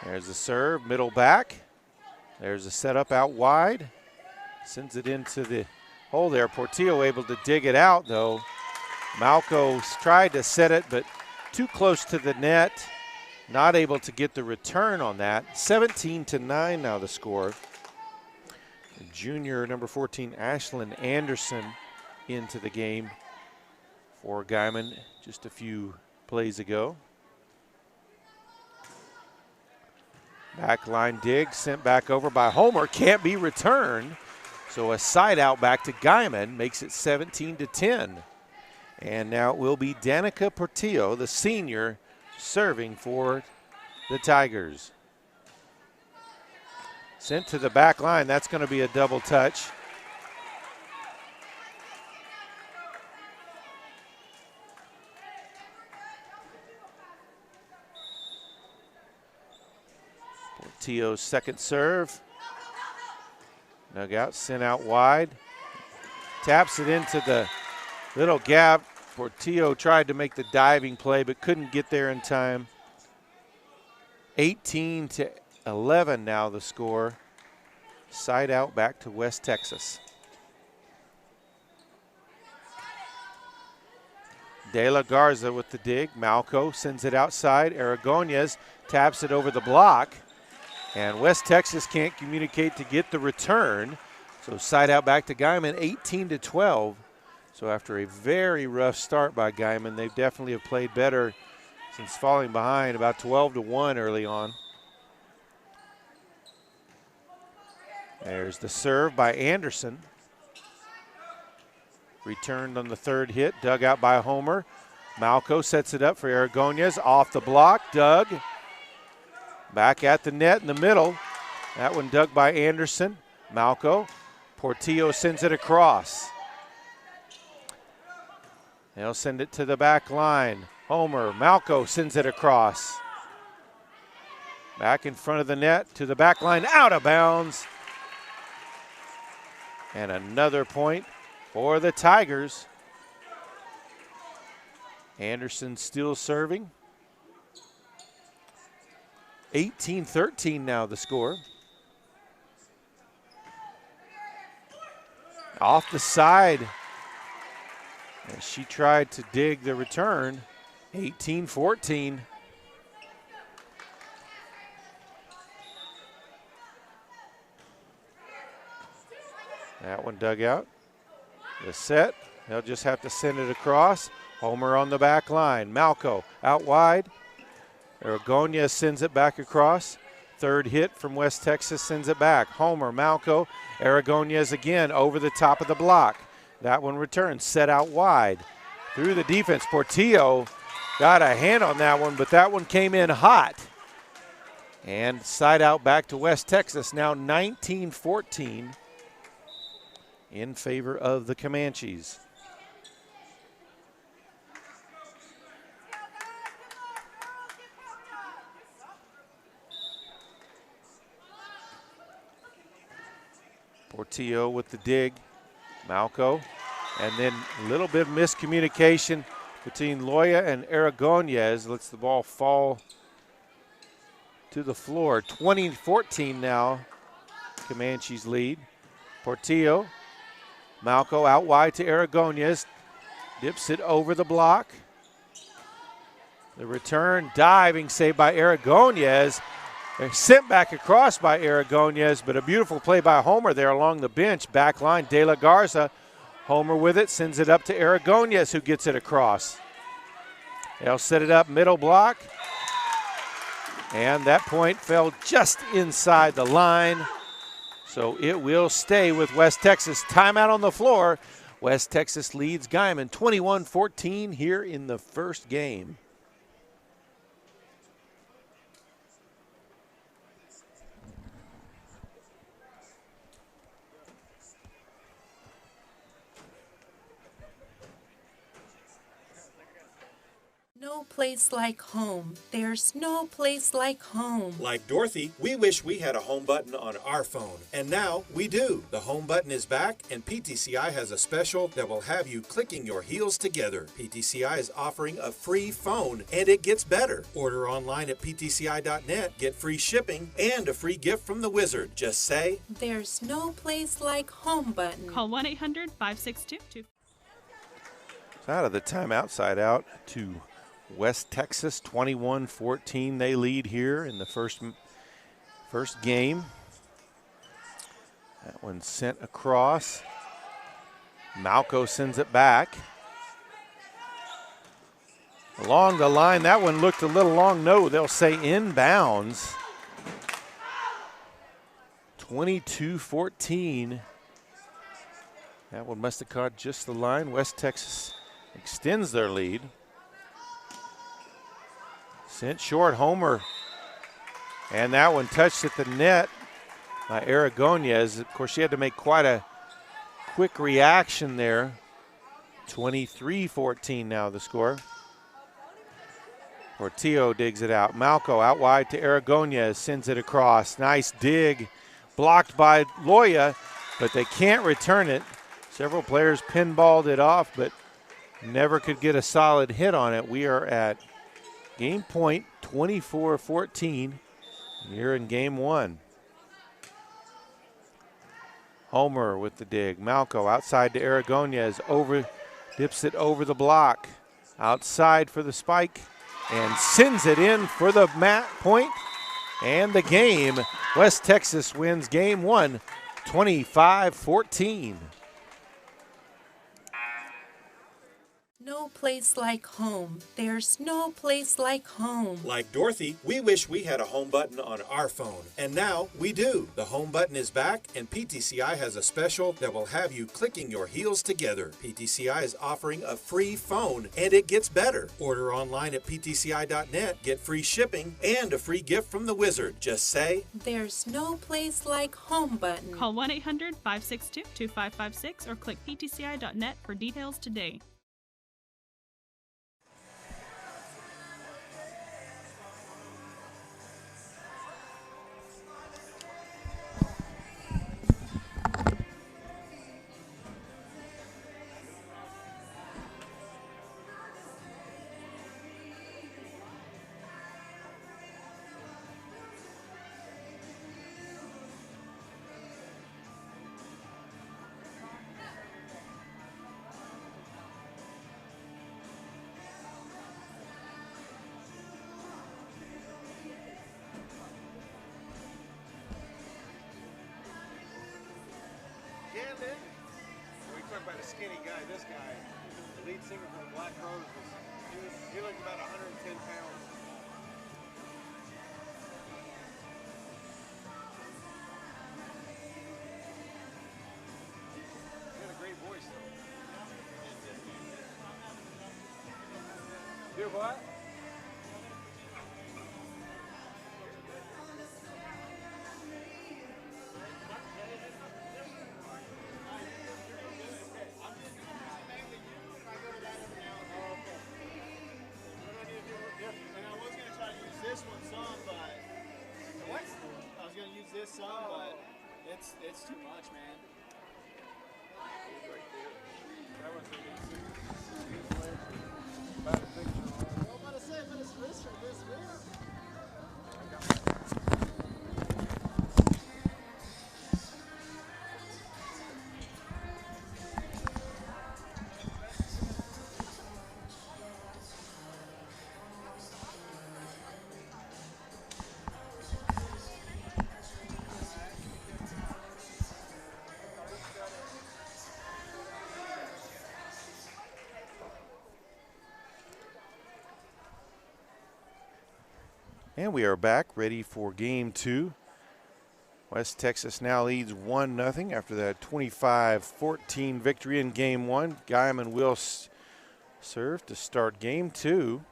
There's the serve, middle back. There's a setup out wide. Sends it into the hole there. Portillo able to dig it out though. Malco tried to set it but too close to the net. Not able to get the return on that. 17-9 now the score. Junior number 14 Ashlyn Anderson into the game for Guymon just a few plays ago. Back line dig sent back over by Homer, can't be returned. So a side out back to Guymon makes it 17-10. And now it will be Danica Portillo, the senior, serving for the Tigers. Sent to the back line. That's going to be a double touch. Portillo's second serve. Dugout sent out wide. Taps it into the little gap. Portillo tried to make the diving play but couldn't get there in time. 18-11 now the score. Side out back to West Texas. De La Garza with the dig. Malco sends it outside. Aragonez taps it over the block. And West Texas can't communicate to get the return. So side out back to Guymon, 18-12. So after a very rough start by Guymon, they definitely have played better since falling behind about 12-1 early on. There's the serve by Anderson. Returned on the third hit, dug out by Homer. Malco sets it up for Aragonez, off the block, dug. Back at the net in the middle. That one dug by Anderson. Malco, Portillo sends it across. They'll send it to the back line. Homer, Malco sends it across. Back in front of the net to the back line, out of bounds. And another point for the Tigers. Anderson still serving. 18-13 now the score. Off the side as she tried to dig the return. 18-14. That one dug out. The set, they'll just have to send it across. Homer on the back line. Malco out wide. Aragonez sends it back across. Third hit from West Texas sends it back. Homer, Malco, Aragonez again over the top of the block. That one returns, set out wide. Through the defense, Portillo got a hand on that one, but that one came in hot. And side out back to West Texas, now 19-14 in favor of the Comanches. Portillo with the dig, Malco, and then a little bit of miscommunication between Loya and Aragonez. Lets the ball fall to the floor. 20-14 now, Comanches lead. Portillo, Malco out wide to Aragonez, dips it over the block. The return, diving save by Aragonez. They're sent back across by Aragonez, but a beautiful play by Homer there along the bench. Back line, De La Garza. Homer with it, sends it up to Aragonez, who gets it across. They'll set it up middle block. And that point fell just inside the line. So it will stay with West Texas. Timeout on the floor. West Texas leads Guymon 21-14 here in the first game. No place like home. There's no place like home. Like Dorothy, we wish we had a home button on our phone. And now we do. The home button is back, and PTCI has a special that will have you clicking your heels together. PTCI is offering a free phone, and it gets better. Order online at ptci.net, get free shipping, and a free gift from the wizard. Just say, There's no place like home button. Call 1-800-562-2. Out of the timeout, side out to West Texas, 21-14. They lead here in the first game. That one sent across. Malco sends it back. Along the line, that one looked a little long. No, they'll say inbounds. 22-14. That one must have caught just the line. West Texas extends their lead. Sent short, Homer. And that one touched at the net by Aragonez. Of course, she had to make quite a quick reaction there. 23-14 now the score. Portillo digs it out. Malco out wide to Aragonez, sends it across. Nice dig. Blocked by Loya, but they can't return it. Several players pinballed it off, but never could get a solid hit on it. We are at game point 24-14 here in game one. Homer with the dig. Malco outside to Aragonez. Dips it over the block. Outside for the spike and sends it in for the point. And the game, West Texas wins game one, 25-14. No place like home. There's no place like home. Like Dorothy, we wish we had a home button on our phone. And now we do. The home button is back, and PTCI has a special that will have you clicking your heels together. PTCI is offering a free phone, and it gets better. Order online at ptci.net, get free shipping, and a free gift from the wizard. Just say, There's no place like home button. Call 1-800-562-2556 or click ptci.net for details today. We talk about a skinny guy. This guy, the lead singer from Black Roses, he looked about 110 pounds. He had a great voice, though. Do what? This song, but it's too much, man. That was about to say, but it's wrist right this wrist. And we are back, ready for game two. West Texas now leads 1-0 after that 25-14 victory in game one. Guymon will serve to start game two.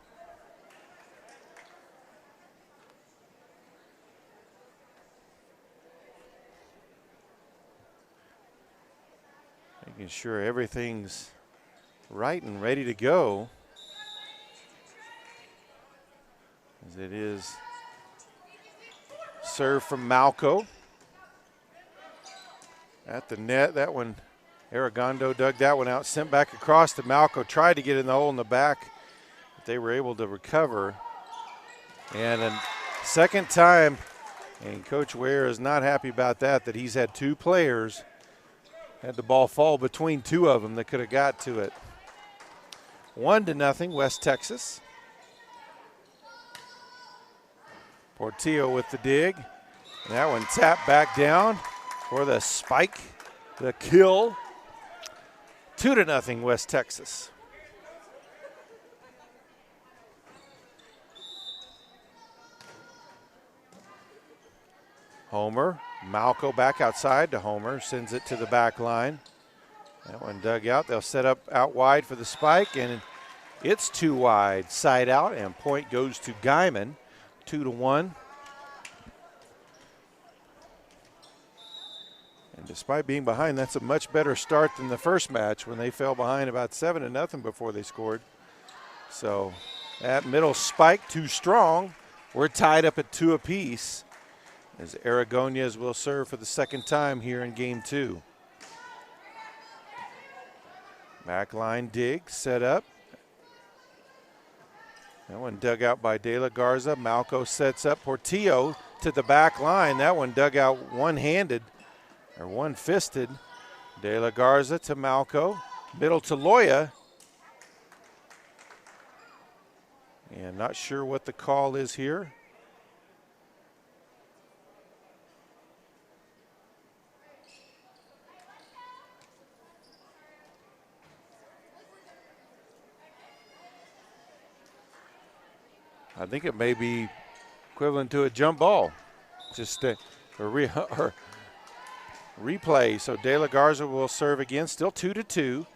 Making sure everything's right and ready to go. As it is serve from Malco. At the net, that one, Arredondo dug that one out, sent back across to Malco, tried to get in the hole in the back, but they were able to recover. And a second time, and Coach Ware is not happy about that he's had two players, had the ball fall between two of them that could have got to it. 1-0, West Texas. Portillo with the dig. And that one tapped back down for the spike, the kill. 2-0 West Texas. Homer, Malco back outside to Homer, sends it to the back line. That one dug out. They'll set up out wide for the spike, and it's too wide, side out, and point goes to Guymon. 2-1. And despite being behind, that's a much better start than the first match when they fell behind about 7-0 before they scored. So that middle spike too strong. We're tied up at 2 apiece as Aragonez will serve for the second time here in game two. Backline dig set up. That one dug out by De La Garza. Malco sets up Portillo to the back line. That one dug out one-handed or one-fisted. De La Garza to Malco. Middle to Loya. And not sure what the call is here. think it may be equivalent to a jump ball. Just a replay. So De La Garza will serve again, still 2-2.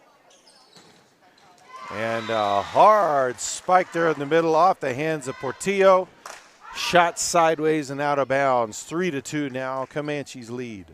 And a hard spike there in the middle off the hands of Portillo. Shot sideways and out of bounds. 3-2 now. Comanches lead.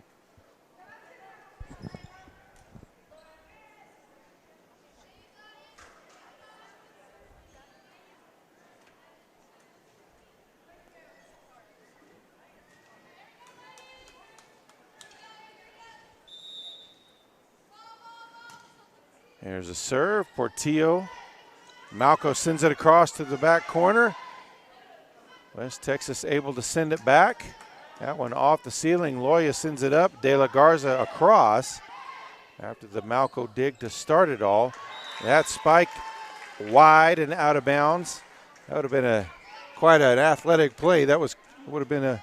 There's a serve. Portillo. Malco sends it across to the back corner. West Texas able to send it back. That one off the ceiling. Loya sends it up. De La Garza across after the Malco dig to start it all. That spike wide and out of bounds. That would have been quite an athletic play. That would have been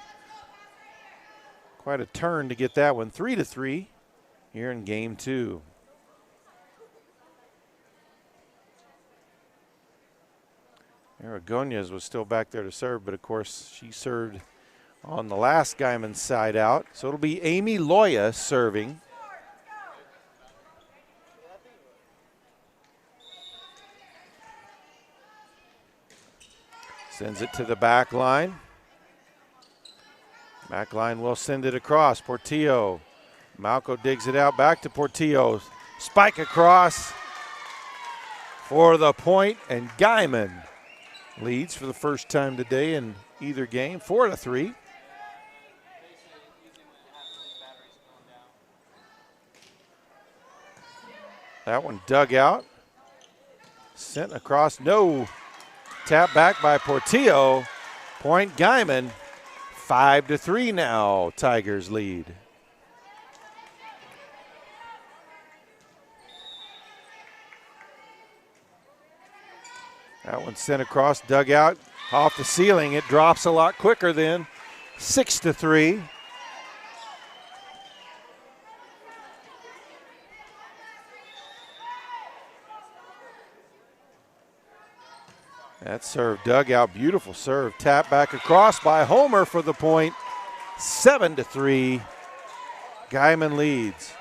quite a turn to get that one. 3-3 here in game 2. Aragones was still back there to serve, but of course she served on the last Guymon side out. So it'll be Amy Loya serving. Sends it to the back line. Back line will send it across. Portillo. Malco digs it out back to Portillo. Spike across for the point, and Guymon leads for the first time today in either game, 4-3. That one dug out. Sent across, no. Tap back by Portillo. Point Guymon. 5-3 now, Tigers lead. That one sent across, dug out, off the ceiling. It drops a lot quicker then. 6-3. That serve dug out, beautiful serve. Tap back across by Homer for the point. 7-3. Guymon leads.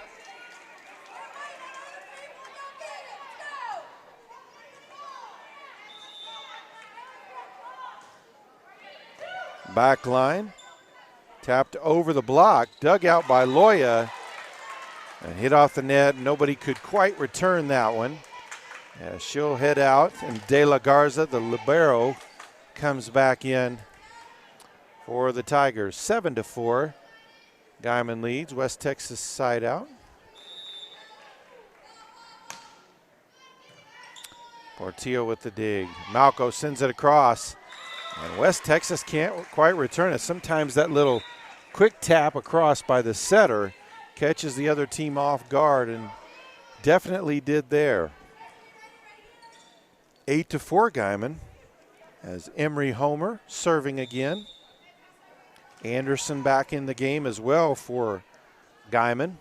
Back line, tapped over the block, dug out by Loya, and hit off the net. Nobody could quite return that one. She'll head out, and De La Garza, the libero, comes back in for the Tigers. 7-4. Guymon leads. West Texas side out. Portillo with the dig. Malco sends it across. And West Texas can't quite return it. Sometimes that little quick tap across by the setter catches the other team off guard, and definitely did there. 8-4 Guymon as Emery Homer serving again. Anderson back in the game as well for Guymon.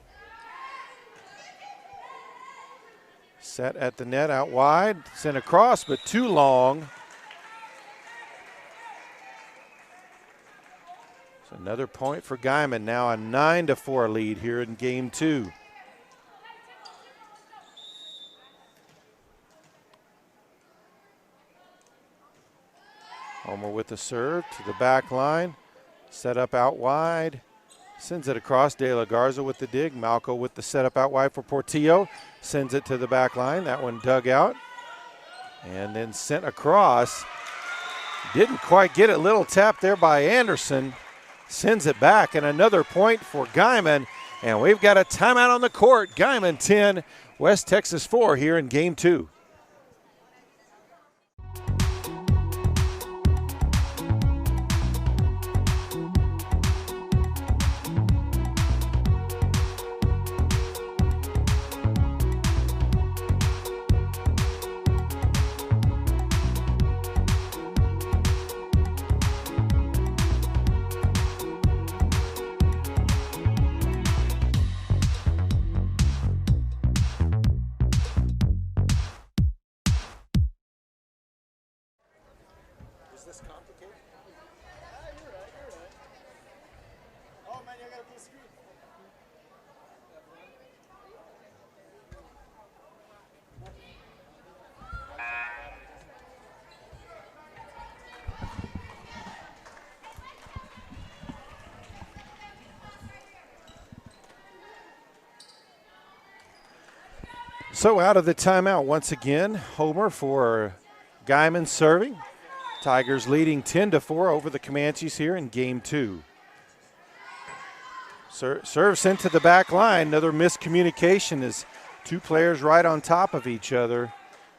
Set at the net out wide, sent across, but too long. So another point for Guymon, now a 9-4 lead here in game 2. Homer with the serve to the back line. Set up out wide. Sends it across. De La Garza with the dig. Malco with the setup out wide for Portillo. Sends it to the back line. That one dug out. And then sent across. Didn't quite get it. Little tap there by Anderson. Sends it back. And another point for Guymon. And we've got a timeout on the court. Guymon 10, West Texas 4 here in game 2. okay. You're right. Oh man, I got a blue screen. So out of the timeout once again, Homer for Guymon serving. Tigers leading 10-4 over the Comanches here in game 2. Serve sent to the back line. Another miscommunication as two players right on top of each other.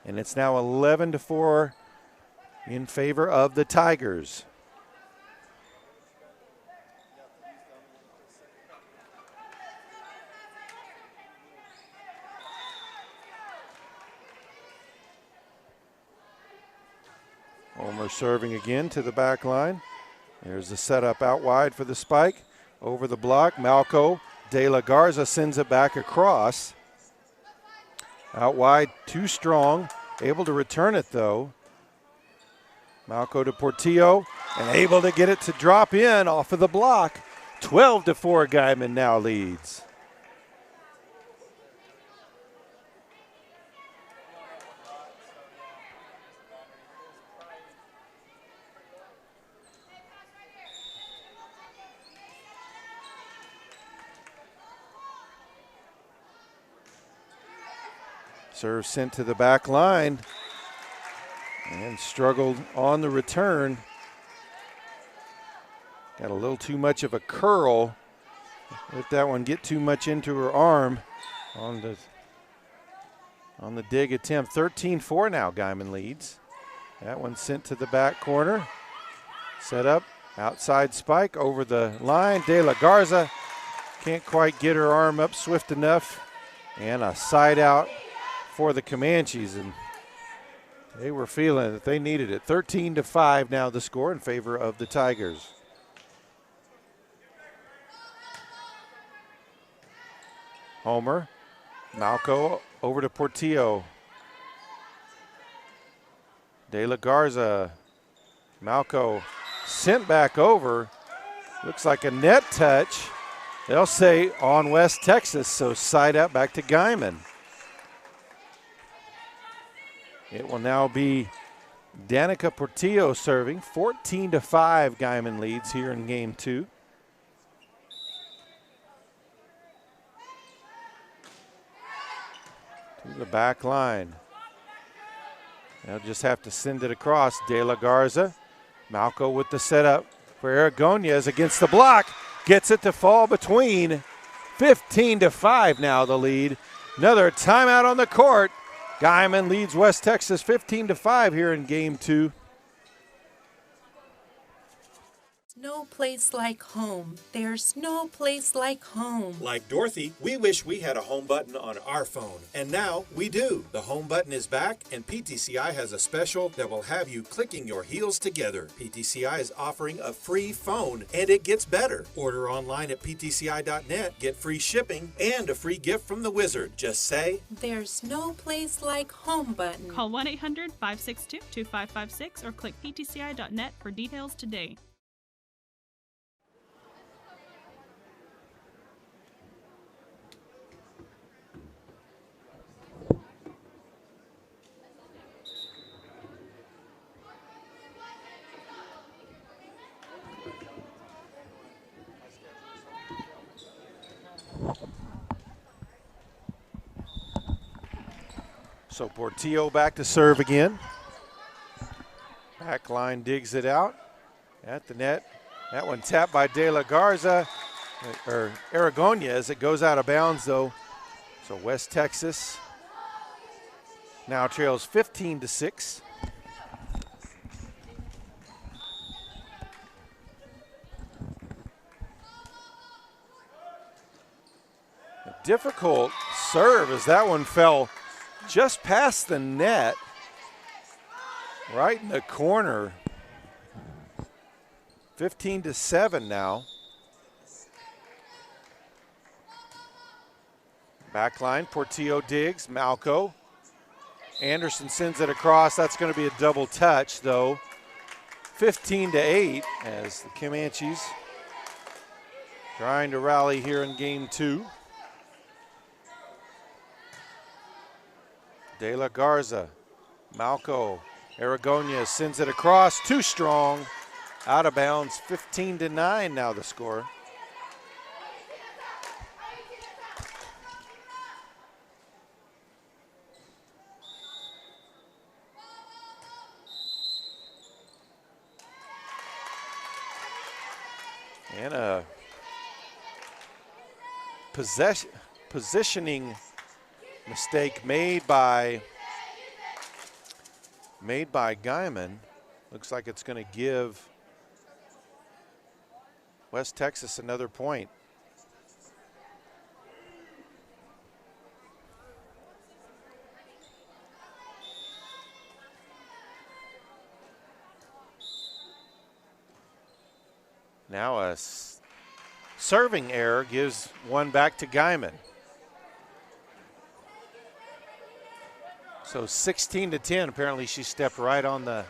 And it's now 11-4 in favor of the Tigers. Homer serving again to the back line. There's the setup out wide for the spike. Over the block, Malco De La Garza sends it back across. Out wide, too strong. Able to return it though. Malco to Portillo and able to get it to drop in off of the block. 12-4 Guymon now leads. Serve sent to the back line and struggled on the return. Got a little too much of a curl. Let that one get too much into her arm on the dig attempt. 13-4 now, Guymon leads. That one sent to the back corner. Set up, outside spike over the line. De La Garza can't quite get her arm up swift enough. And a side out for the Comanches, and they were feeling that they needed it. 13-5 now the score in favor of the Tigers. Homer, Malco over to Portillo. De La Garza, Malco sent back over. Looks like a net touch. They'll say on West Texas, so side out back to Guymon. It will now be Danica Portillo serving. 14-5 Guymon leads here in game 2. To the back line. They'll just have to send it across. De La Garza. Malco with the setup for Aragonez against the block. Gets it to fall between. 15-5 now the lead. Another timeout on the court. Guymon leads West Texas 15-5 here in game 2. No place like home. There's no place like home. Like Dorothy, we wish we had a home button on our phone. And now we do. The home button is back, and PTCI has a special that will have you clicking your heels together. PTCI is offering a free phone, and it gets better. Order online at ptci.net, get free shipping, and a free gift from the wizard. Just say, There's no place like home button. Call 1-800-562-2556 or click ptci.net for details today. So Portillo back to serve again. Back line digs it out at the net. That one tapped by De La Garza, or Aragonez. It goes out of bounds though. So West Texas now trails 15-6. A difficult serve as that one fell just past the net, right in the corner. 15-7 now. Backline, Portillo digs, Malco. Anderson sends it across. That's going to be a double touch, though. 15-8 as the Comanches trying to rally here in game 2. De La Garza, Malco, Aragonia sends it across, too strong, out of bounds, 15-9 now the score. And a positioning mistake made by Guymon. Looks like it's going to give West Texas another point. Now a serving error gives one back to Guymon. So 16-10. Apparently she stepped right on the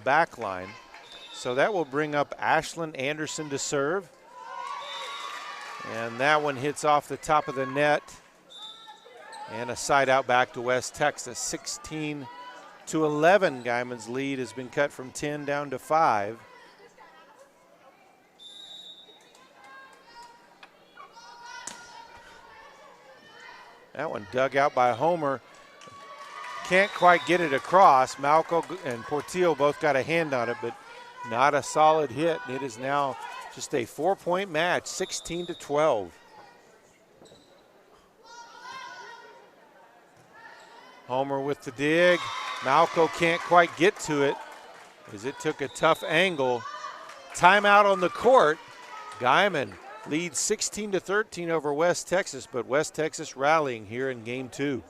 back line. So that will bring up Ashlyn Anderson to serve. And that one hits off the top of the net. And a side out back to West Texas. 16-11. Guymon's lead has been cut from 10 down to 5. That one dug out by Homer. Can't quite get it across. Malco and Portillo both got a hand on it, but not a solid hit. It is now just a 4-point match, 16-12. Homer with the dig. Malco can't quite get to it as it took a tough angle. Timeout on the court. Guymon leads 16-13 over West Texas, but West Texas rallying here in game 2.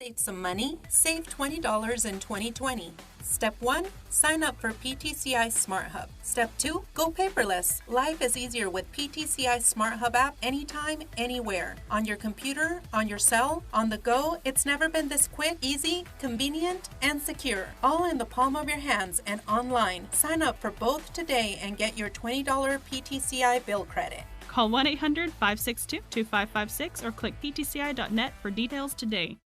Save some money. Save $20 in 2020. Step 1, sign up for PTCI Smart Hub. Step 2, go paperless. Life is easier with PTCI Smart Hub app anytime, anywhere. On your computer, on your cell, on the go. It's never been this quick, easy, convenient, and secure. All in the palm of your hands and online. Sign up for both today and get your $20 PTCI bill credit. Call 1-800-562-2556 or click ptci.net for details today.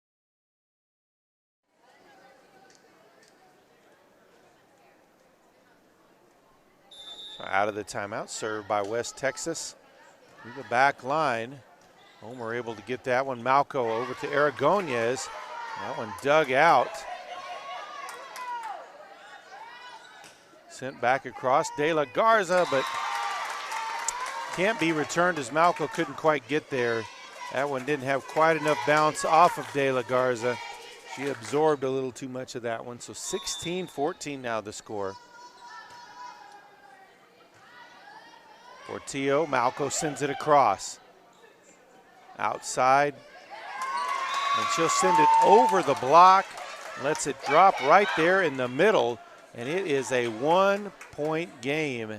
Out of the timeout, served by West Texas through the back line. Homer able to get that one. Malco over to Aragones. That one dug out. Sent back across De La Garza, but can't be returned as Malco couldn't quite get there. That one didn't have quite enough bounce off of De La Garza. She absorbed a little too much of that one. So 16-14 now the score. Portillo, Malco sends it across. Outside. And she'll send it over the block. Lets it drop right there in the middle. And it is a 1-point game.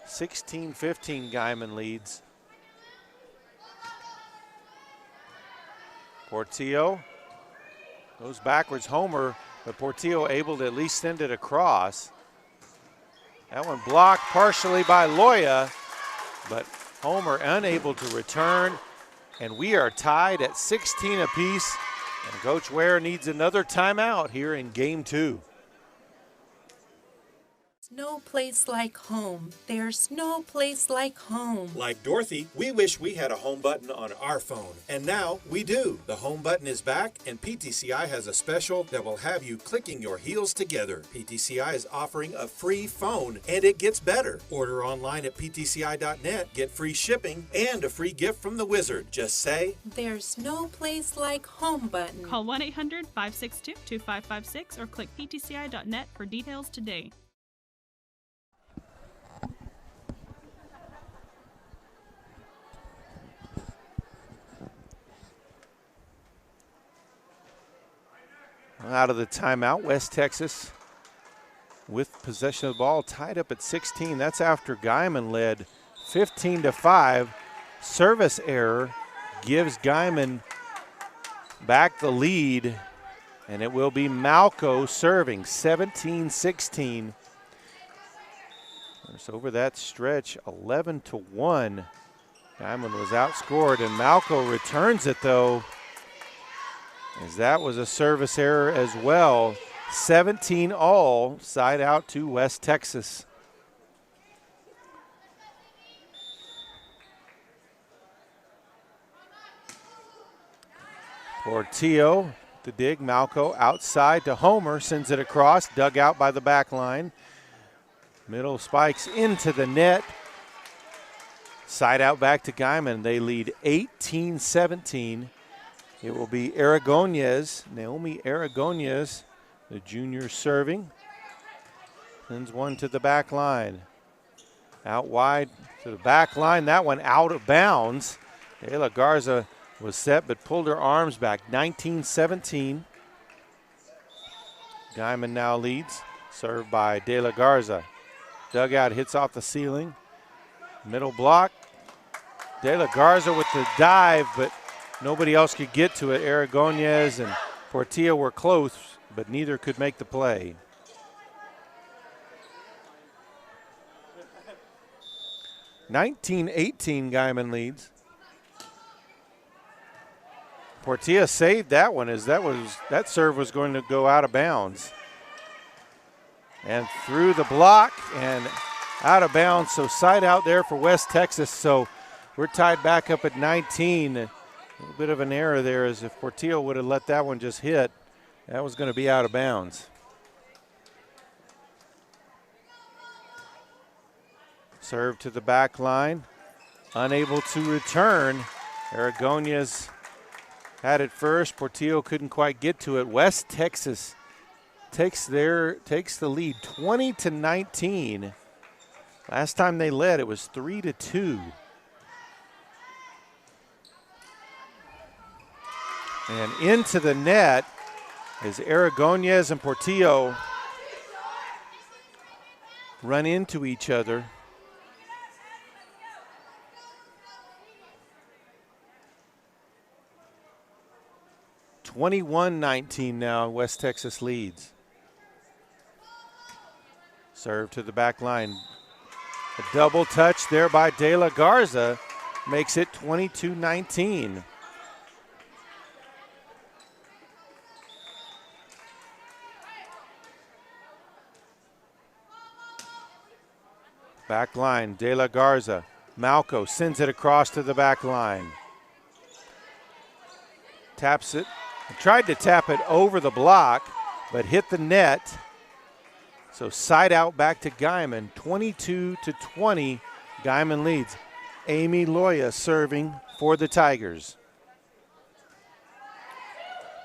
16-15 Guymon leads. Portillo goes backwards. Homer, but Portillo able to at least send it across. That one blocked partially by Loya. But Homer unable to return, and we are tied at 16 apiece, and Coach Ware needs another timeout here in game 2. No place like home. There's no place like home. Like Dorothy, we wish we had a home button on our phone, and now we do. The home button is back, and PTCI has a special that will have you clicking your heels together. PTCI is offering a free phone, and it gets better. Order online at ptci.net, get free shipping, and a free gift from the wizard. Just say, there's no place like home button. Call 1-800-562-2556 or click ptci.net for details today. Out of the timeout, West Texas with possession of the ball, tied up at 16. That's after Guymon led 15-5. Service error gives Guymon back the lead And it will be Malco serving, 17-16. It's over that stretch, 11-1. Guymon was outscored, and Malco returns it, though, as that was a service error as well. 17 all, side out to West Texas. Portillo, the dig, Malco outside to Homer, sends it across, dug out by the back line. Middle spikes into the net. Side out back to Guymon. They lead 18-17. It will be Aragonez, Naomi Aragonez, the junior serving. Sends one to the back line. Out wide to the back line. That one out of bounds. De La Garza was set but pulled her arms back. 19-17. Guymon now leads. Served by De La Garza. Dugout hits off the ceiling. Middle block. De La Garza with the dive, but nobody else could get to it. Aragonez and Portillo were close, but neither could make the play. (19-18) Guymon leads. Portillo saved that one as that serve was going to go out of bounds. And through the block and out of bounds, so side out there for West Texas. So we're tied back up at 19. A little bit of an error there, as if Portillo would have let that one just hit, that was going to be out of bounds. Serve to the back line, unable to return. Aragonez had it first. Portillo couldn't quite get to it. West Texas takes the lead 20-19. Last time they led, it was 3-2. And into the net is Aragonez and Portillo run into each other. (21-19) now, West Texas leads. Serve to the back line. A double touch there by De La Garza makes it 22-19. Back line, De La Garza. Malco sends it across to the back line. Taps it. Tried to tap it over the block, but hit the net. So side out back to Guymon, 22-20. Guymon leads. Amy Loya serving for the Tigers.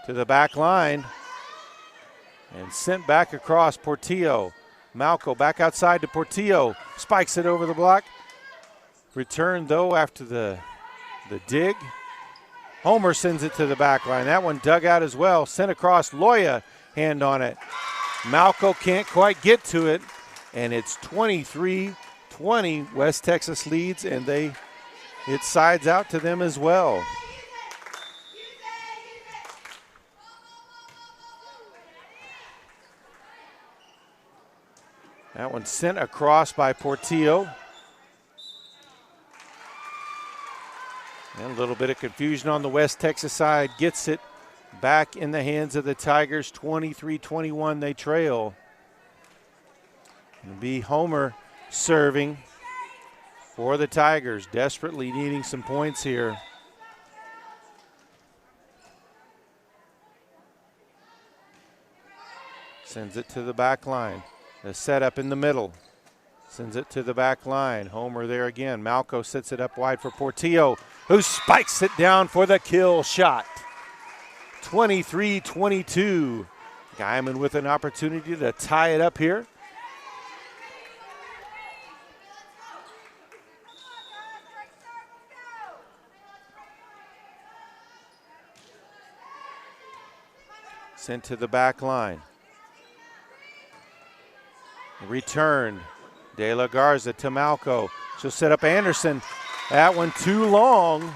To the back line and sent back across. Portillo. Malco back outside to Portillo. Spikes it over the block. Return though after the dig. Homer sends it to the back line. That one dug out as well. Sent across. Loya, hand on it. Malco can't quite get to it, and it's 23-20. West Texas leads, and it sides out to them as well. That one sent across by Portillo. And a little bit of confusion on the West Texas side. Gets it back in the hands of the Tigers. 23-21, they trail. It'll be Homer serving for the Tigers, desperately needing some points here. Sends it to the back line. The setup in the middle. Sends it to the back line. Homer there again. Malco sets it up wide for Portillo, who spikes it down for the kill shot. 23-22. Guymon with an opportunity to tie it up here. Sent to the back line. Return. De La Garza to Malco. She'll set up Anderson. That one too long.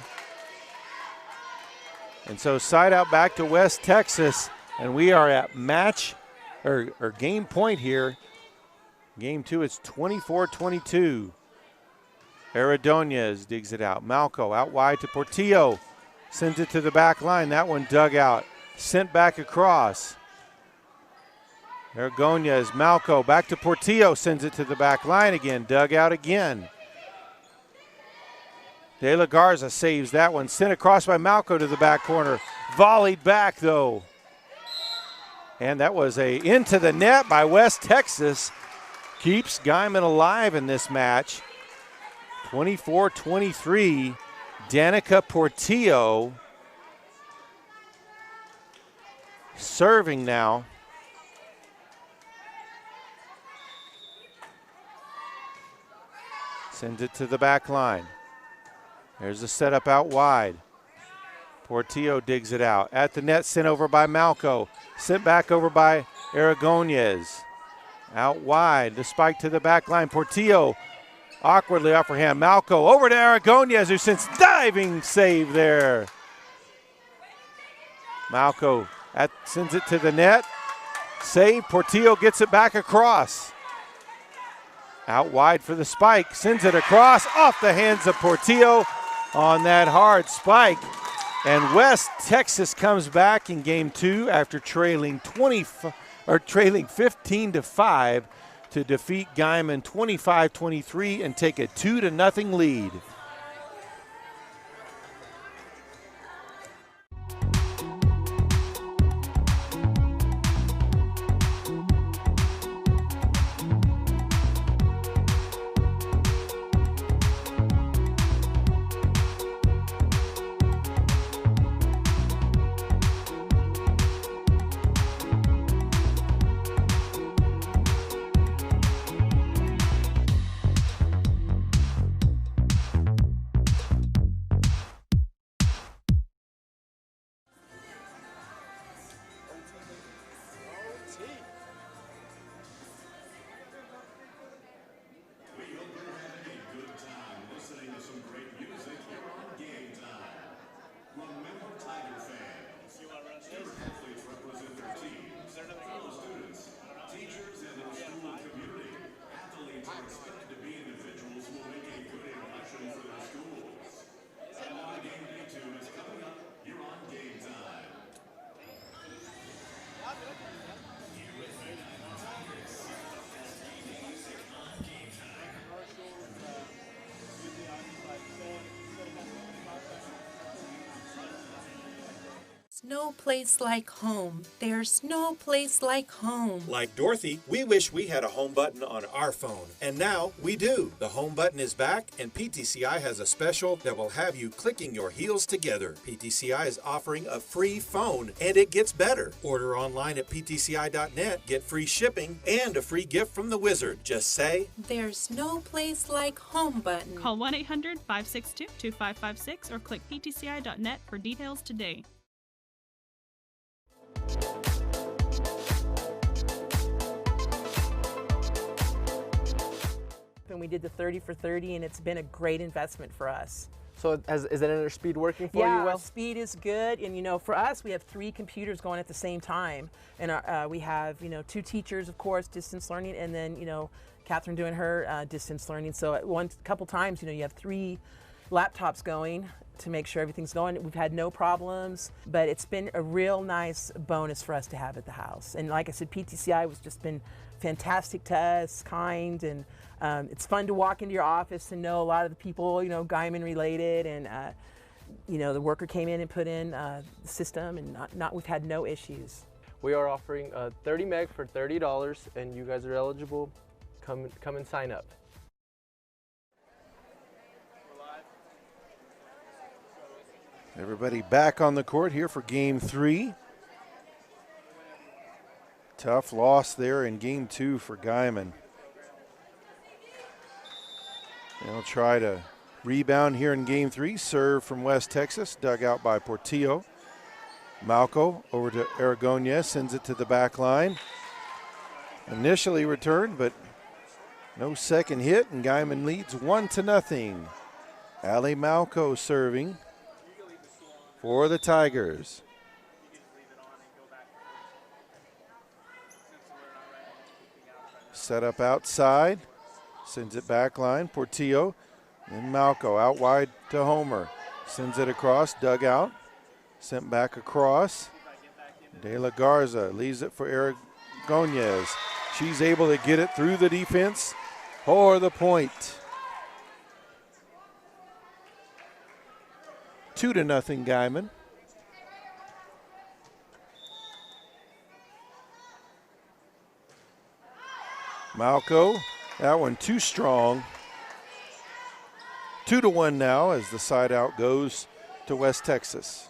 And so side out back to West Texas. And we are at game point here. Game 2, it's 24-22. Aradonez digs it out. Malco out wide to Portillo. Sends it to the back line. That one dug out. Sent back across. Aragonez, Malco back to Portillo. Sends it to the back line again. Dug out again. De La Garza saves that one. Sent across by Malco to the back corner. Volleyed back though. And that was into the net by West Texas. Keeps Guymon alive in this match. 24-23. Danica Portillo serving now. Sends it to the back line. There's a setup out wide. Portillo digs it out. At the net, sent over by Malco. Sent back over by Aragonez. Out wide, the spike to the back line. Portillo awkwardly off her hand. Malco over to Aragonez, who sends diving save there. Malco sends it to the net. Save. Portillo gets it back across. Out wide for the spike. Sends it across off the hands of Portillo on that hard spike. And West Texas comes back in game 2 after trailing 15-5 to defeat Guymon 25-23 and take a 2-0 lead. No place like home. There's no place like home. Like Dorothy, we wish we had a home button on our phone. And now we do. The home button is back, and PTCI has a special that will have you clicking your heels together. PTCI is offering a free phone, and it gets better. Order online at ptci.net, get free shipping, and a free gift from the wizard. Just say, "There's no place like home button." Call 1-800-562-2556 or click ptci.net for details today. And we did the 30 for 30, and it's been a great investment for us. So is that inner speed working for you well? Yeah, speed is good. And, for us, we have 3 computers going at the same time. And we have, 2 teachers, of course, distance learning, and then, Catherine doing her distance learning. So at couple times, you have 3 laptops going to make sure everything's going. We've had no problems, but it's been a real nice bonus for us to have at the house. And like I said, PTCI has just been fantastic to us, kind, and it's fun to walk into your office and know a lot of the people, Guymon related, and the worker came in and put in the system, and we've had no issues. We are offering 30 meg for $30, and you guys are eligible. Come and sign up. Everybody back on the court here for game 3. Tough loss there in game 2 for Guymon. They'll try to rebound here in game 3. Serve from West Texas, dug out by Portillo. Malco over to Aragonez, sends it to the back line. Initially returned, but no second hit, and Guymon leads 1-0. Ali Malco serving for the Tigers. set up outside. Sends it back line. Portillo. Then Malco out wide to Homer. Sends it across. Dug out. Sent back across. De La Garza leaves it for Aragonez. She's able to get it through the defense for the point. 2-0 Guymon. Malco, that one too strong. 2-1 now as the side out goes to West Texas.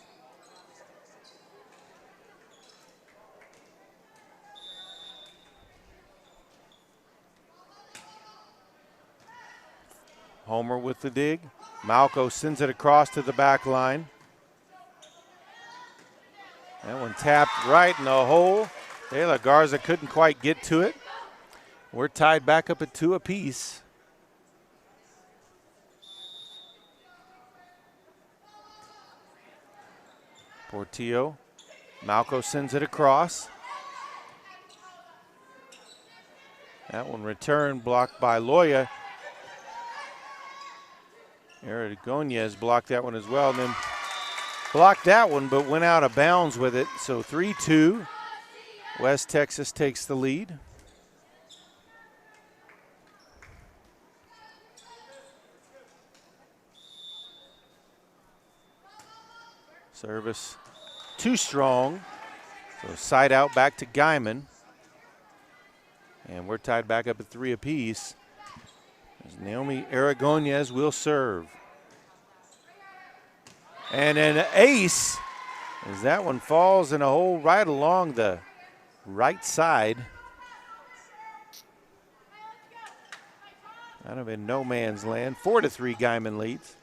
Homer with the dig. Malco sends it across to the back line. That one tapped right in the hole. De La Garza couldn't quite get to it. We're tied back up at 2 apiece. Portillo. Malco sends it across. That one returned, blocked by Loya. Aragonez blocked that one as well, and then blocked that one, but went out of bounds with it. So 3-2. West Texas takes the lead. Service too strong. So side out back to Guymon. And we're tied back up at 3 apiece. As Naomi Aragonez will serve. And an ace as that one falls in a hole right along the right side. That'd have been no man's land. 4-3 Guymon leads.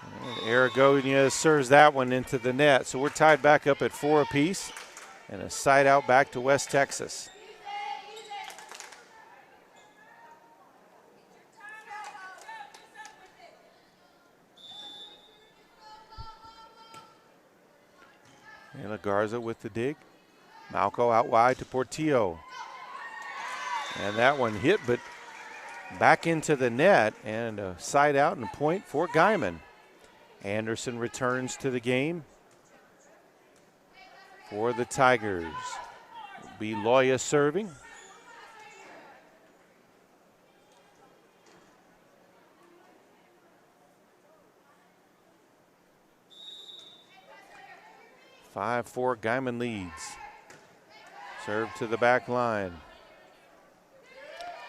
And Aragonez serves that one into the net. So we're tied back up at 4 apiece. And a side out back to West Texas. De La Garza with the dig. Malco out wide to Portillo. And that one hit, but back into the net, and a side out and a point for Guymon. Anderson returns to the game for the Tigers. It'll be Loya serving. (5-4) Guymon leads. Serve to the back line.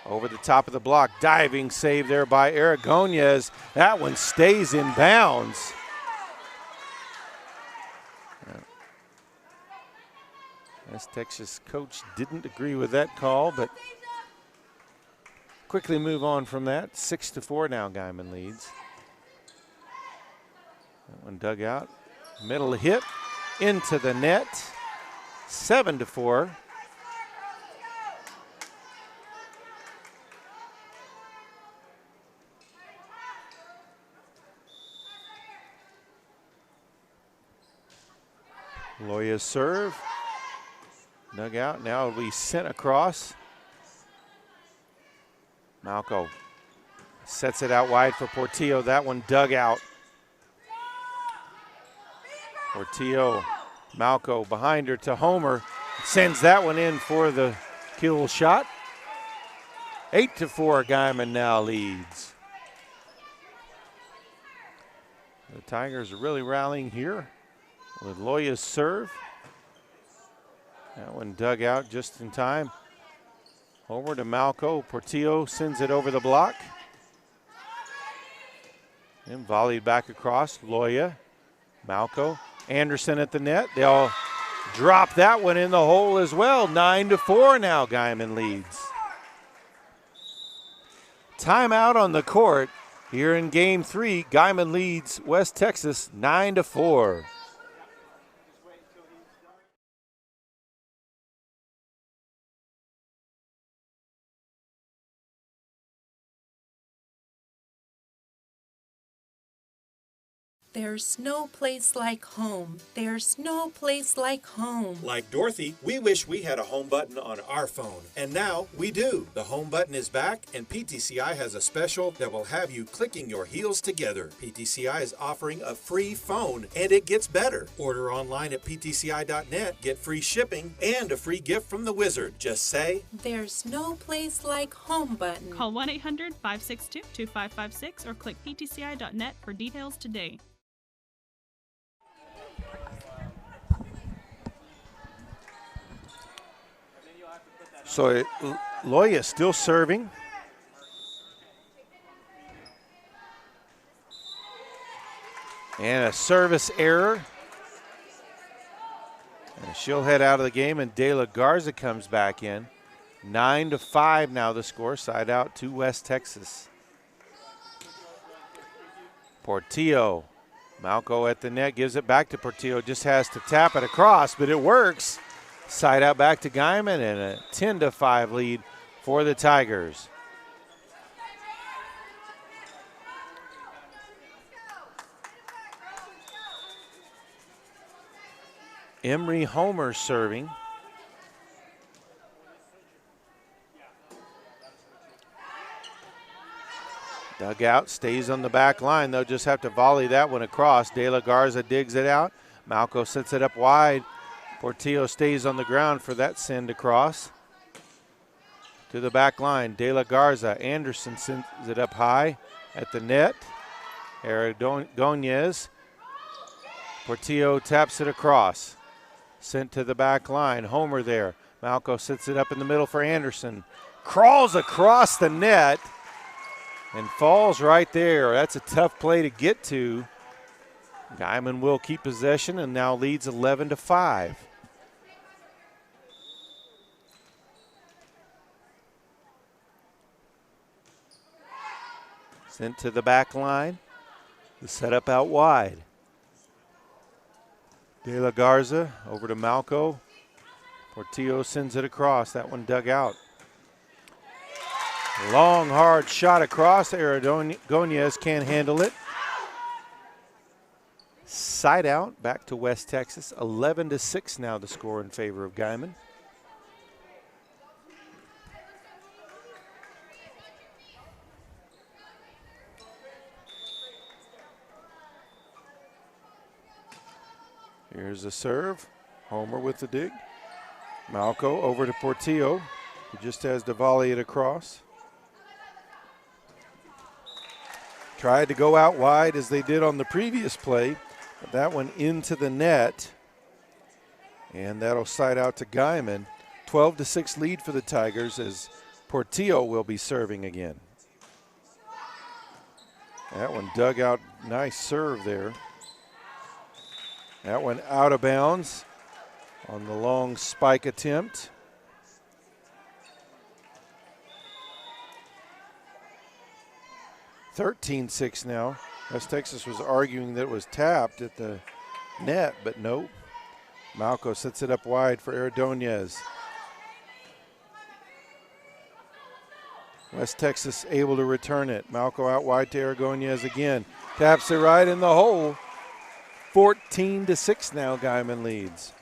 Over the top of the block, diving save there by Aragonez. That one stays in bounds. West Texas coach didn't agree with that call, but quickly move on from that. 6-4 now Guymon leads. That one dug out. Middle hit into the net. 7-4. Loya's serve. Dug out. Now we sent across. Malco sets it out wide for Portillo. That one dug out. Portillo, Malco behind her to Homer. Sends that one in for the kill shot. 8-4 Guymon now leads. The Tigers are really rallying here with Loya's serve. That one dug out just in time. Over to Malco. Portillo sends it over the block. And volleyed back across. Loya, Malco, Anderson at the net. They all drop that one in the hole as well. 9-4 now Guymon leads. Timeout on the court here in game 3. Guymon leads West Texas 9-4. There's no place like home. There's no place like home. Like Dorothy, we wish we had a home button on our phone. And now we do. The home button is back, and PTCI has a special that will have you clicking your heels together. PTCI is offering a free phone, and it gets better. Order online at ptci.net, get free shipping, and a free gift from the wizard. Just say, There's no place like home button. Call 1-800-562-2556 or click ptci.net for details today. So Loya still serving. And a service error. And she'll head out of the game, and De La Garza comes back in. 9-5 now the score, side out to West Texas. Portillo, Malco at the net, gives it back to Portillo, just has to tap it across, but it works. Side out back to Guymon, and a 10-5 lead for the Tigers. Emery Homer serving. Dugout stays on the back line. They'll just have to volley that one across. De La Garza digs it out. Malco sets it up wide. Portillo stays on the ground for that send across. To the back line, De La Garza. Anderson sends it up high at the net. Aragonez. Portillo taps it across. Sent to the back line. Homer there. Malco sets it up in the middle for Anderson. Crawls across the net and falls right there. That's a tough play to get to. Guymon will keep possession and now leads 11-5. Sent to the back line. The setup out wide. De La Garza over to Malco. Portillo sends it across. That one dug out. Long, hard shot across. Aragonez can't handle it. Side out back to West Texas. 11-6 now the score in favor of Guymon. Here's a serve. Homer with the dig. Malco over to Portillo. He just has to volley it across. Tried to go out wide as they did on the previous play, but that one into the net. And that'll side out to Guymon. 12-6 lead for the Tigers as Portillo will be serving again. That one dug out. Nice serve there. That one out of bounds on the long spike attempt. (13-6) now. West Texas was arguing that it was tapped at the net, but nope. Malco sets it up wide for Aragonez. West Texas able to return it. Malco out wide to Aragonez again. Taps it right in the hole. 14-6 now Guymon leads.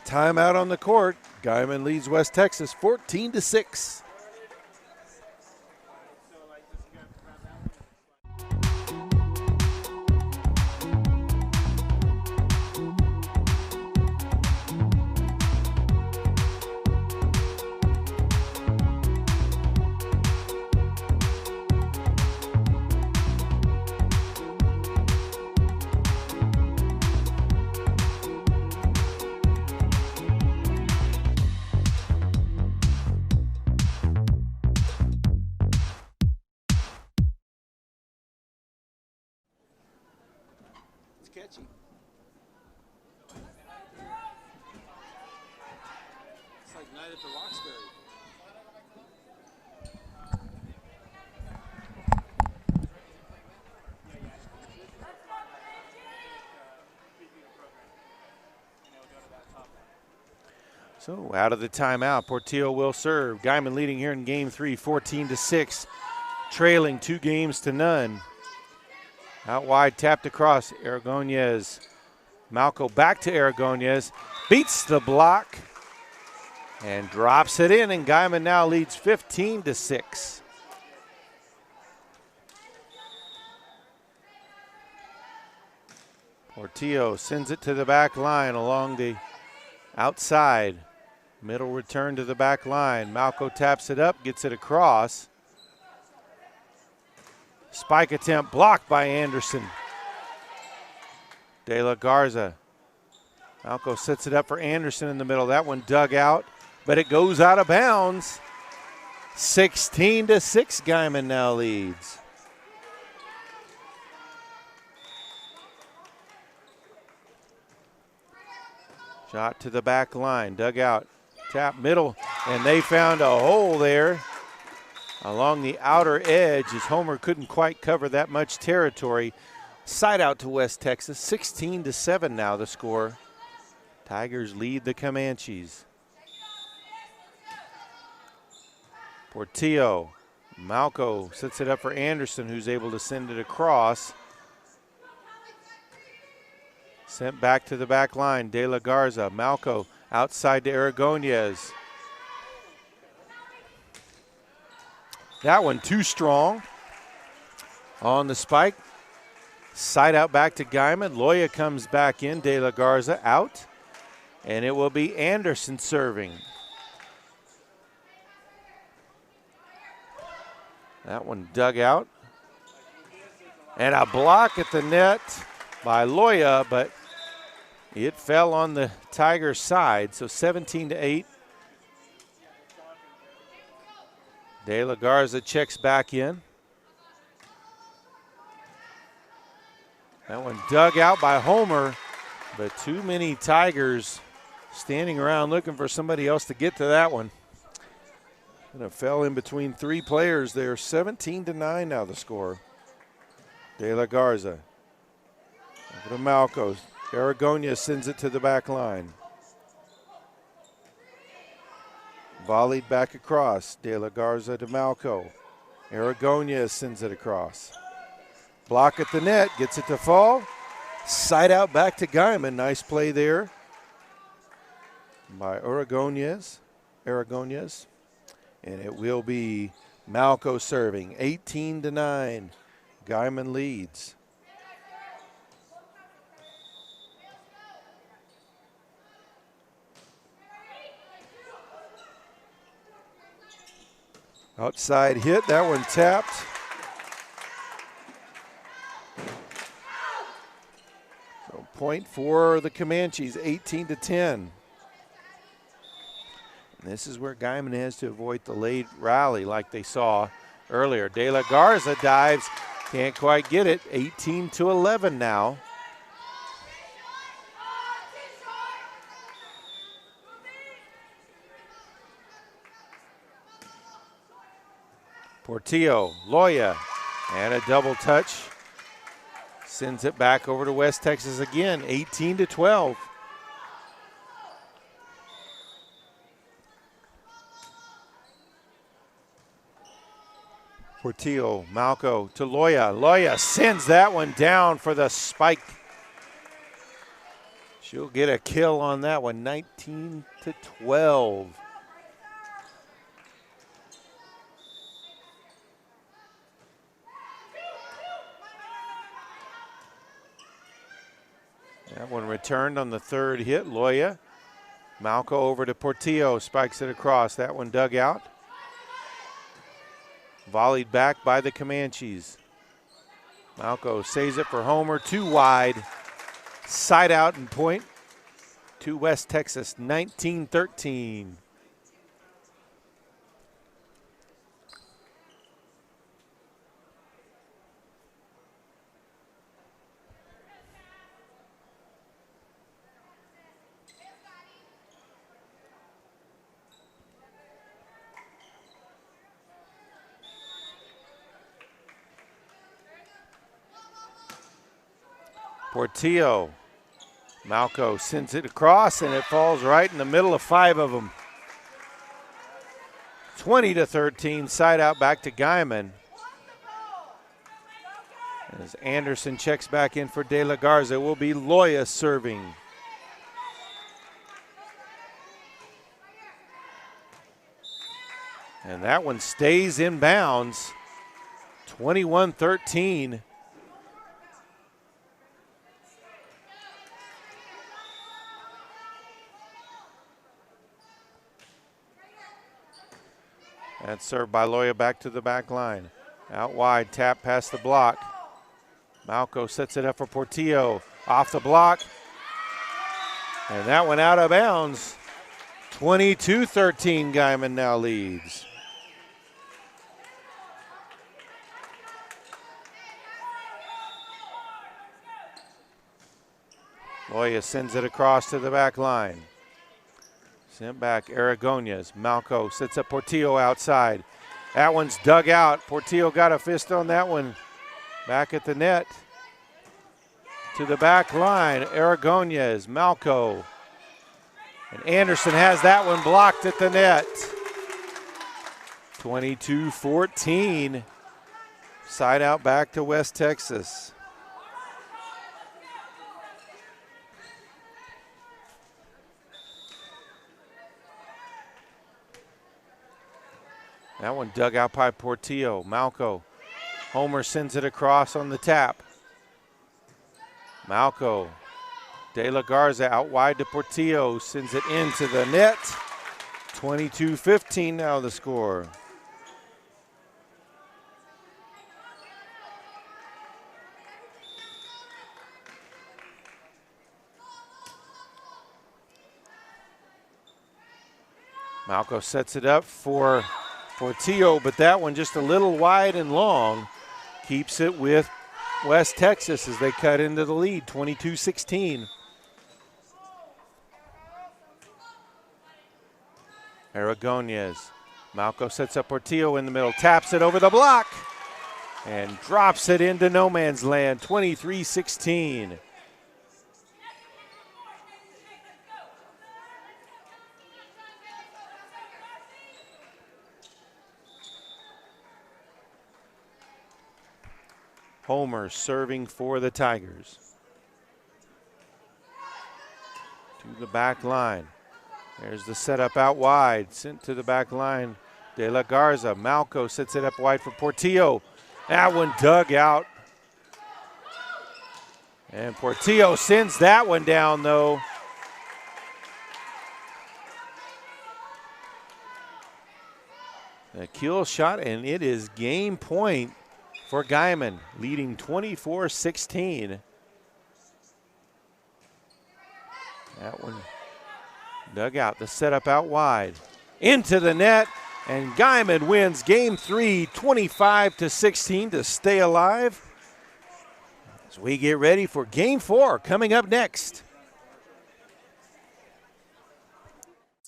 Timeout on the court. Guymon leads West Texas 14-6. Catchy. It's like Night at the Roxbury. So out of the timeout, Portillo will serve. Guymon leading here in game 3, 14-6, trailing 2 games to none. Out wide, tapped across. Aragonez. Malco back to Aragonez. Beats the block and drops it in, and Guymon now leads 15-6. Portillo sends it to the back line along the outside. Middle return to the back line. Malco taps it up, gets it across. Spike attempt blocked by Anderson. De La Garza. Malco sets it up for Anderson in the middle. That one dug out, but it goes out of bounds. 16-6, Guymon now leads. Shot to the back line, dug out, tap middle, and they found a hole there along the outer edge as Homer couldn't quite cover that much territory. Side out to West Texas, 16-7 now the score. Tigers lead the Comanches. Portillo, Malco sets it up for Anderson, who's able to send it across. Sent back to the back line, De La Garza. Malco outside to Aragonez. That one too strong on the spike. Side out back to Guymon. Loya comes back in, De La Garza out. And it will be Anderson serving. That one dug out. And a block at the net by Loya, but it fell on the Tiger side, so 17-8. De La Garza checks back in. That one dug out by Homer, but too many Tigers standing around looking for somebody else to get to that one. And it fell in between three players there. 17-9 now the score. De La Garza. Over to Malco. Aragonez sends it to the back line. Volleyed back across. De La Garza to Malco. Aragonez sends it across. Block at the net, gets it to fall. Side out back to Guymon. Nice play there by Aragonez. And it will be Malco serving. 18-9. Guymon leads. Outside hit, that one tapped. So point for the Comanches, 18-10. And this is where Guymon has to avoid the late rally like they saw earlier. De La Garza dives, can't quite get it. 18-11 now. Portillo, Loya, and a double touch. Sends it back over to West Texas again, 18-12. Portillo, Malco to Loya. Loya sends that one down for the spike. She'll get a kill on that one, 19-12. That one returned on the third hit. Loya. Malco over to Portillo. Spikes it across. That one dug out. Volleyed back by the Comanches. Malco saves it for Homer. Too wide. Side out and point to West Texas. 19-13. Portillo. Malco sends it across, and it falls right in the middle of five of them. 20-13, side out back to Guymon. As Anderson checks back in for De La Garza, it will be Loya serving. And that one stays in bounds. 21-13. That's served by Loya back to the back line. Out wide, tap past the block. Malco sets it up for Portillo. Off the block. And that one out of bounds. 22-13, Guymon now leads. Loya sends it across to the back line. Sent back, Aragones. Malco sets up Portillo outside. That one's dug out. Portillo got a fist on that one. Back at the net. To the back line, Aragones, Malco. And Anderson has that one blocked at the net. 22-14. Side out back to West Texas. That one dug out by Portillo. Malco. Homer sends it across on the tap. Malco. De La Garza out wide to Portillo. Sends it into the net. 22-15 now the score. Malco sets it up for Portillo, but that one just a little wide and long. Keeps it with West Texas as they cut into the lead, 22-16. Aragones. Malco sets up Portillo in the middle, taps it over the block, and drops it into no man's land, 23-16. Homer serving for the Tigers. To the back line. There's the setup out wide. Sent to the back line. De La Garza. Malco sets it up wide for Portillo. That one dug out. And Portillo sends that one down, though. A kill shot, and it is game point for Guymon, leading 24-16. That one dug out, the setup out wide. Into the net, and Guymon wins game 3, 25-16 to stay alive. As we get ready for game 4 coming up next.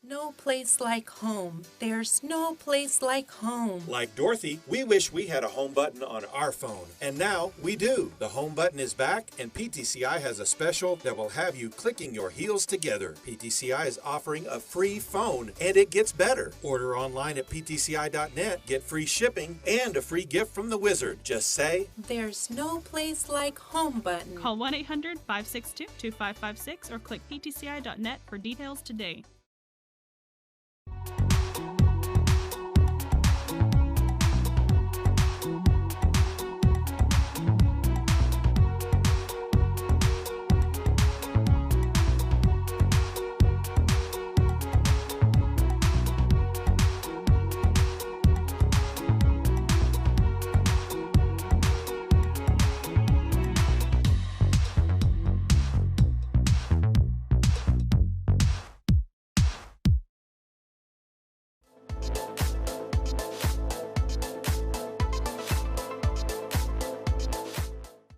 No place like home. There's no place like home. Like Dorothy, we wish we had a home button on our phone. And now we do. The home button is back, and PTCI has a special that will have you clicking your heels together. PTCI is offering a free phone, and it gets better. Order online at ptci.net, get free shipping, and a free gift from the wizard. Just say, There's no place like home button. Call 1-800-562-2556 or click ptci.net for details today.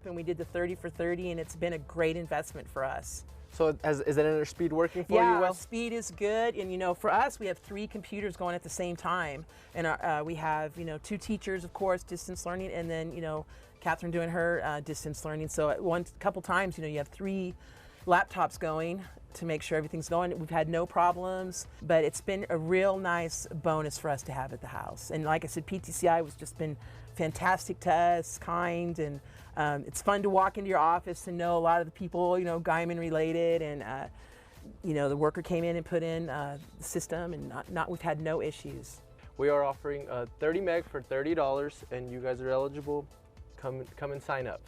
And we did the 30 for 30, and it's been a great investment for us. So is that inner speed working for yeah, you well? Our speed is good, and you know, for us, we have 3 computers going at the same time, and we have 2 teachers, of course, distance learning, and then Catherine doing her distance learning. So at couple times, you have 3 laptops going to make sure everything's going. We've had no problems, but it's been a real nice bonus for us to have at the house. And like I said, PTCI has just been fantastic to us, kind, and it's fun to walk into your office and know a lot of the people, you know, Guymon related, and you know, the worker came in and put in the system, and we've had no issues. We are offering 30 meg for $30, and you guys are eligible. Come and sign up.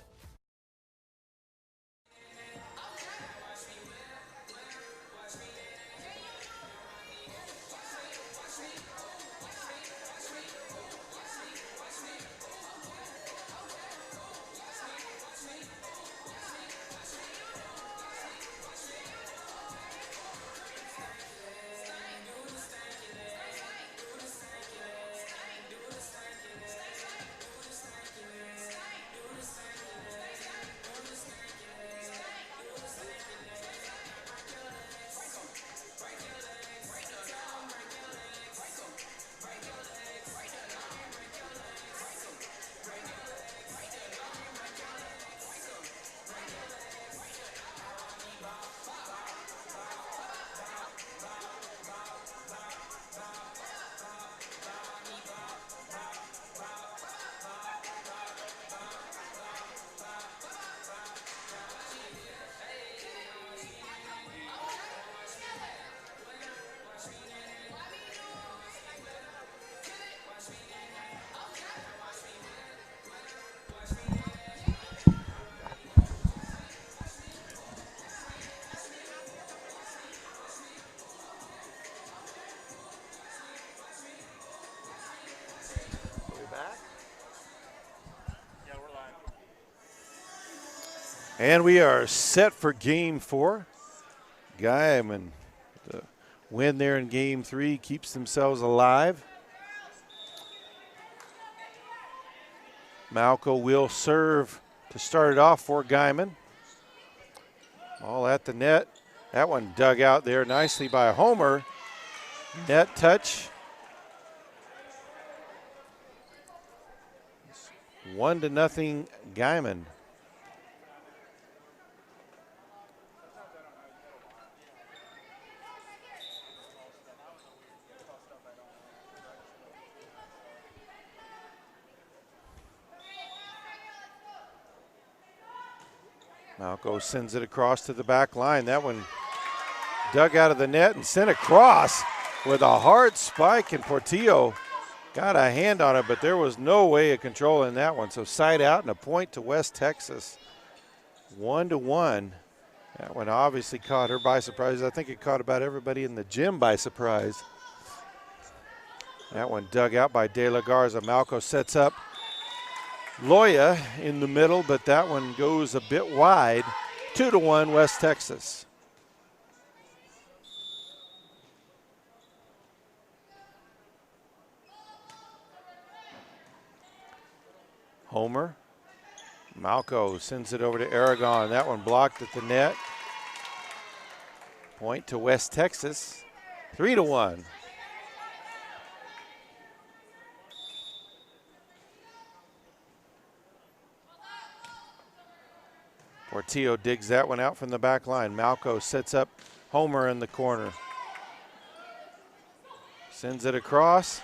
And we are set for game 4. Guymon, the win there in game 3, keeps themselves alive. Malco will serve to start it off for Guymon. All at the net. That one dug out there nicely by Homer. Net touch. 1-0 Guymon. Malco sends it across to the back line. That one dug out of the net and sent across with a hard spike, and Portillo got a hand on it, but there was no way of controlling that one. So side out and a point to West Texas. 1-1. That one obviously caught her by surprise. I think it caught about everybody in the gym by surprise. That one dug out by De La Garza. Malco sets up Loya in the middle, but that one goes a bit wide. 2-1 West Texas. Homer. Malco sends it over to Aragon. That one blocked at the net. Point to West Texas. 3-1. Portillo digs that one out from the back line. Malco sets up Homer in the corner. Sends it across.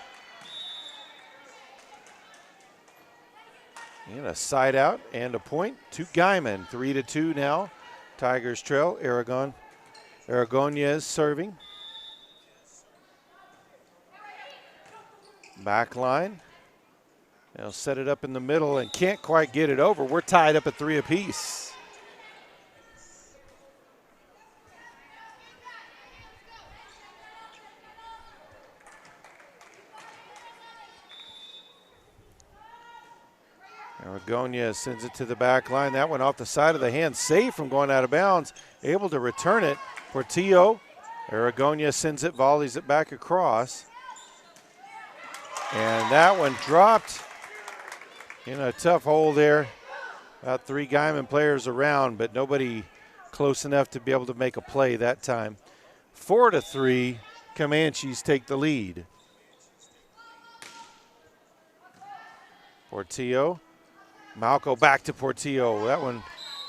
And a side out and a point to Guymon. 3-2 now. Tigers trail. Aragonez serving. Back line. They'll set it up in the middle and can't quite get it over. We're tied up at 3 apiece. Aragonez sends it to the back line. That one off the side of the hand, safe from going out of bounds. Able to return it. Portillo. Aragonez sends it, volleys it back across. And that one dropped in a tough hole there. About 3 Guymon players around, but nobody close enough to be able to make a play that time. 4-3, Comanches take the lead. Portillo. Malco back to Portillo. That one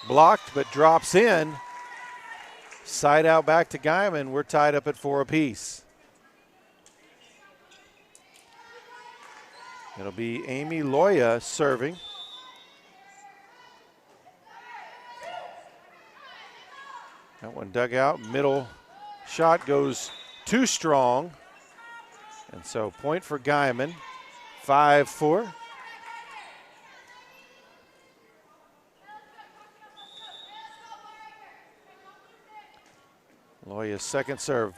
blocked but drops in. Side out back to Guymon. We're tied up at 4 apiece. It'll be Amy Loya serving. That one dug out. Middle shot goes too strong. And so point for Guymon. 5-4. Loya's second serve.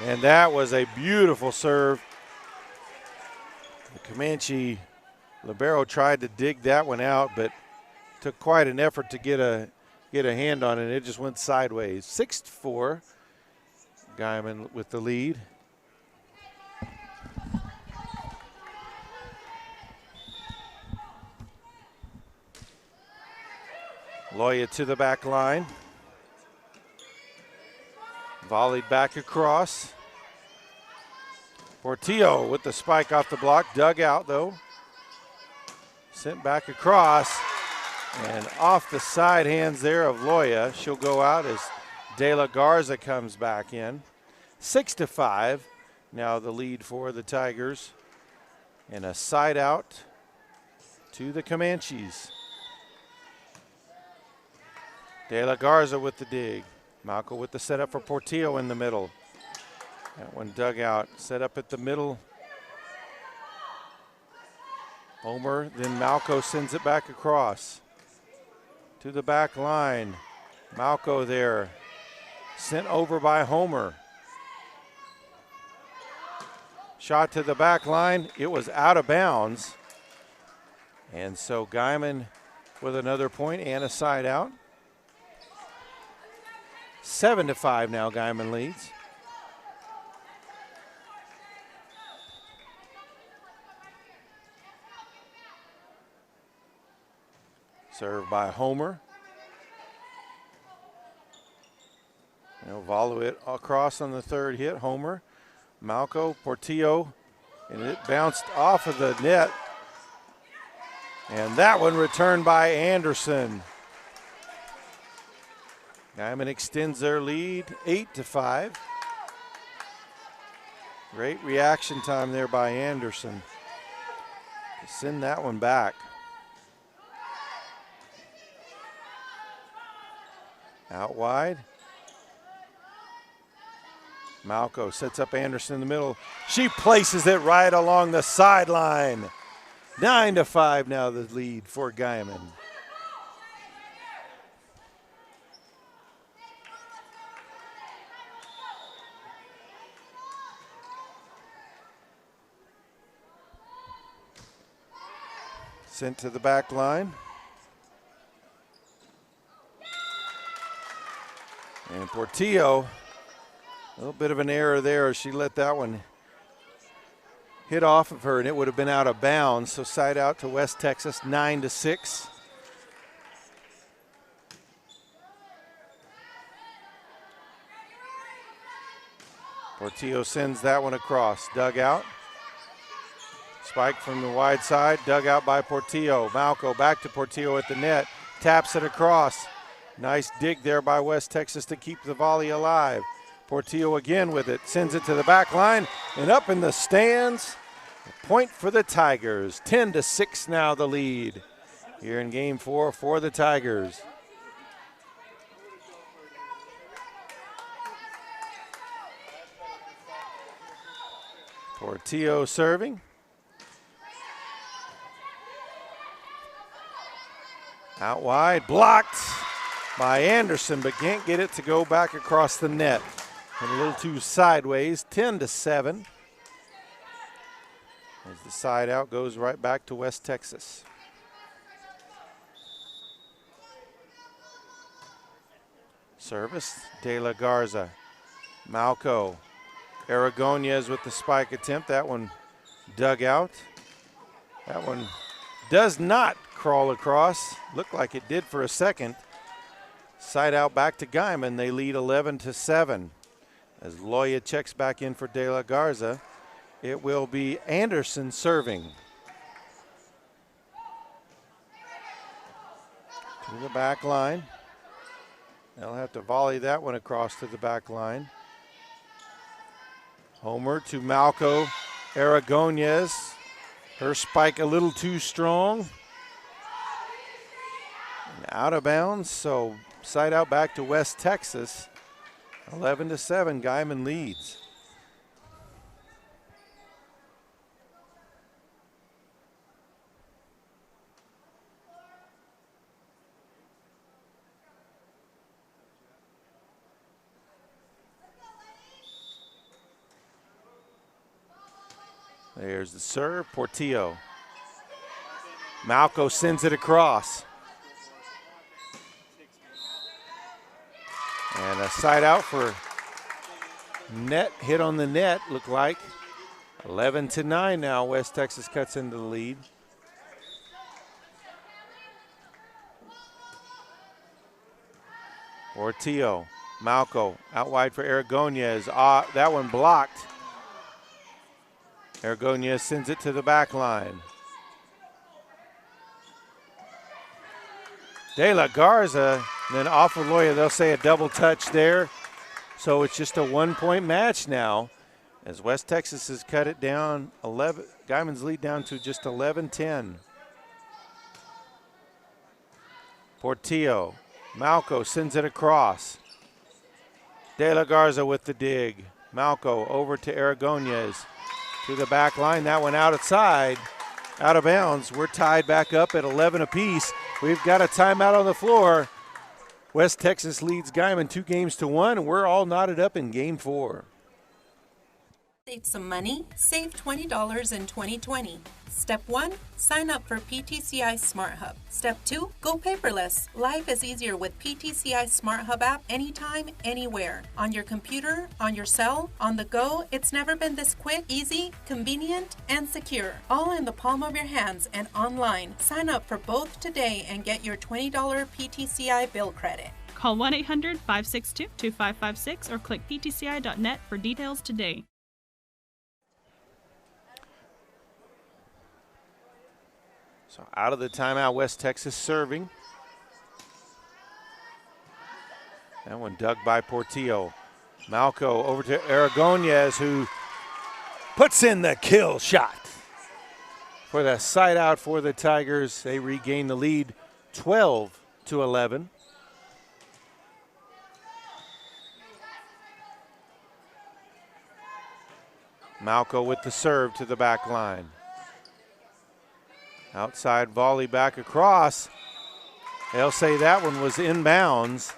And that was a beautiful serve. The Comanche libero tried to dig that one out, but took quite an effort to get a hand on it. It just went sideways. 6-4. Guymon with the lead. Loya to the back line. Volleyed back across. Portillo with the spike off the block. Dug out though. Sent back across. And off the side hands there of Loya. She'll go out as De La Garza comes back in. 6-5. Now the lead for the Tigers. And a side out to the Comanches. De La Garza with the dig. Malco with the setup for Portillo in the middle. That one dug out. Set up at the middle. Homer, then Malco sends it back across to the back line. Malco there. Sent over by Homer. Shot to the back line. It was out of bounds. And so Guymon with another point and a side out. 7-5 now, Guymon leads. Served by Homer. They'll follow it across on the third hit. Homer, Malco, Portillo, and it bounced off of the net. And that one returned by Anderson. Guymon extends their lead 8-5. Great reaction time there by Anderson to send that one back. Out wide. Malco sets up Anderson in the middle. She places it right along the sideline. 9-5 now the lead for Guymon. Sent to the back line. And Portillo, a little bit of an error there. She let that one hit off of her, and it would have been out of bounds. So side out to West Texas, 9-6. Portillo sends that one across. Dug out. Spike from the wide side, dug out by Portillo. Malco back to Portillo at the net, taps it across. Nice dig there by West Texas to keep the volley alive. Portillo again with it, sends it to the back line, and up in the stands. A point for the Tigers. 10-6 now the lead here in game 4 for the Tigers. Portillo serving. Out wide, blocked by Anderson, but can't get it to go back across the net. And a little too sideways, 10-7. As the side out goes right back to West Texas. Service, De La Garza. Malco. Aragonez with the spike attempt. That one dug out. That one does not crawl across. Looked like it did for a second. Side out back to Guymon. They lead 11-7. As Loya checks back in for De La Garza, it will be Anderson serving. To the back line. They'll have to volley that one across to the back line. Homer to Malco Aragonez. Her spike a little too strong. And out of bounds, so side out back to West Texas. 11-7, Guymon leads. There's the serve, Portillo. Malco sends it across. And a side out for net, hit on the net, looked like. 11-9 now, West Texas cuts into the lead. Portillo, Malco, out wide for Aragonez. That one blocked. Aragonez sends it to the back line. De La Garza, then off of Loya, they'll say a double touch there. So it's just a 1-point match now as West Texas has cut it down 11, Guymon's lead down to just 11-10. Portillo, Malco sends it across. De La Garza with the dig. Malco over to Aragonez. To the back line, that one outside, out of bounds. We're tied back up at 11 apiece. We've got a timeout on the floor. West Texas leads Guymon 2-1, and we're all knotted up in game 4. Save some money. Save $20 in 2020. Step 1, sign up for PTCI Smart Hub. Step 2, go paperless. Life is easier with PTCI Smart Hub app anytime, anywhere. On your computer, on your cell, on the go, it's never been this quick, easy, convenient, and secure. All in the palm of your hands and online. Sign up for both today and get your $20 PTCI bill credit. Call 1-800-562-2556 or click ptci.net for details today. So out of the timeout, West Texas serving. That one dug by Portillo. Malco over to Aragonez, who puts in the kill shot. For the side out for the Tigers, they regain the lead 12-11. Malco with the serve to the back line. Outside volley back across. They'll say that one was inbounds.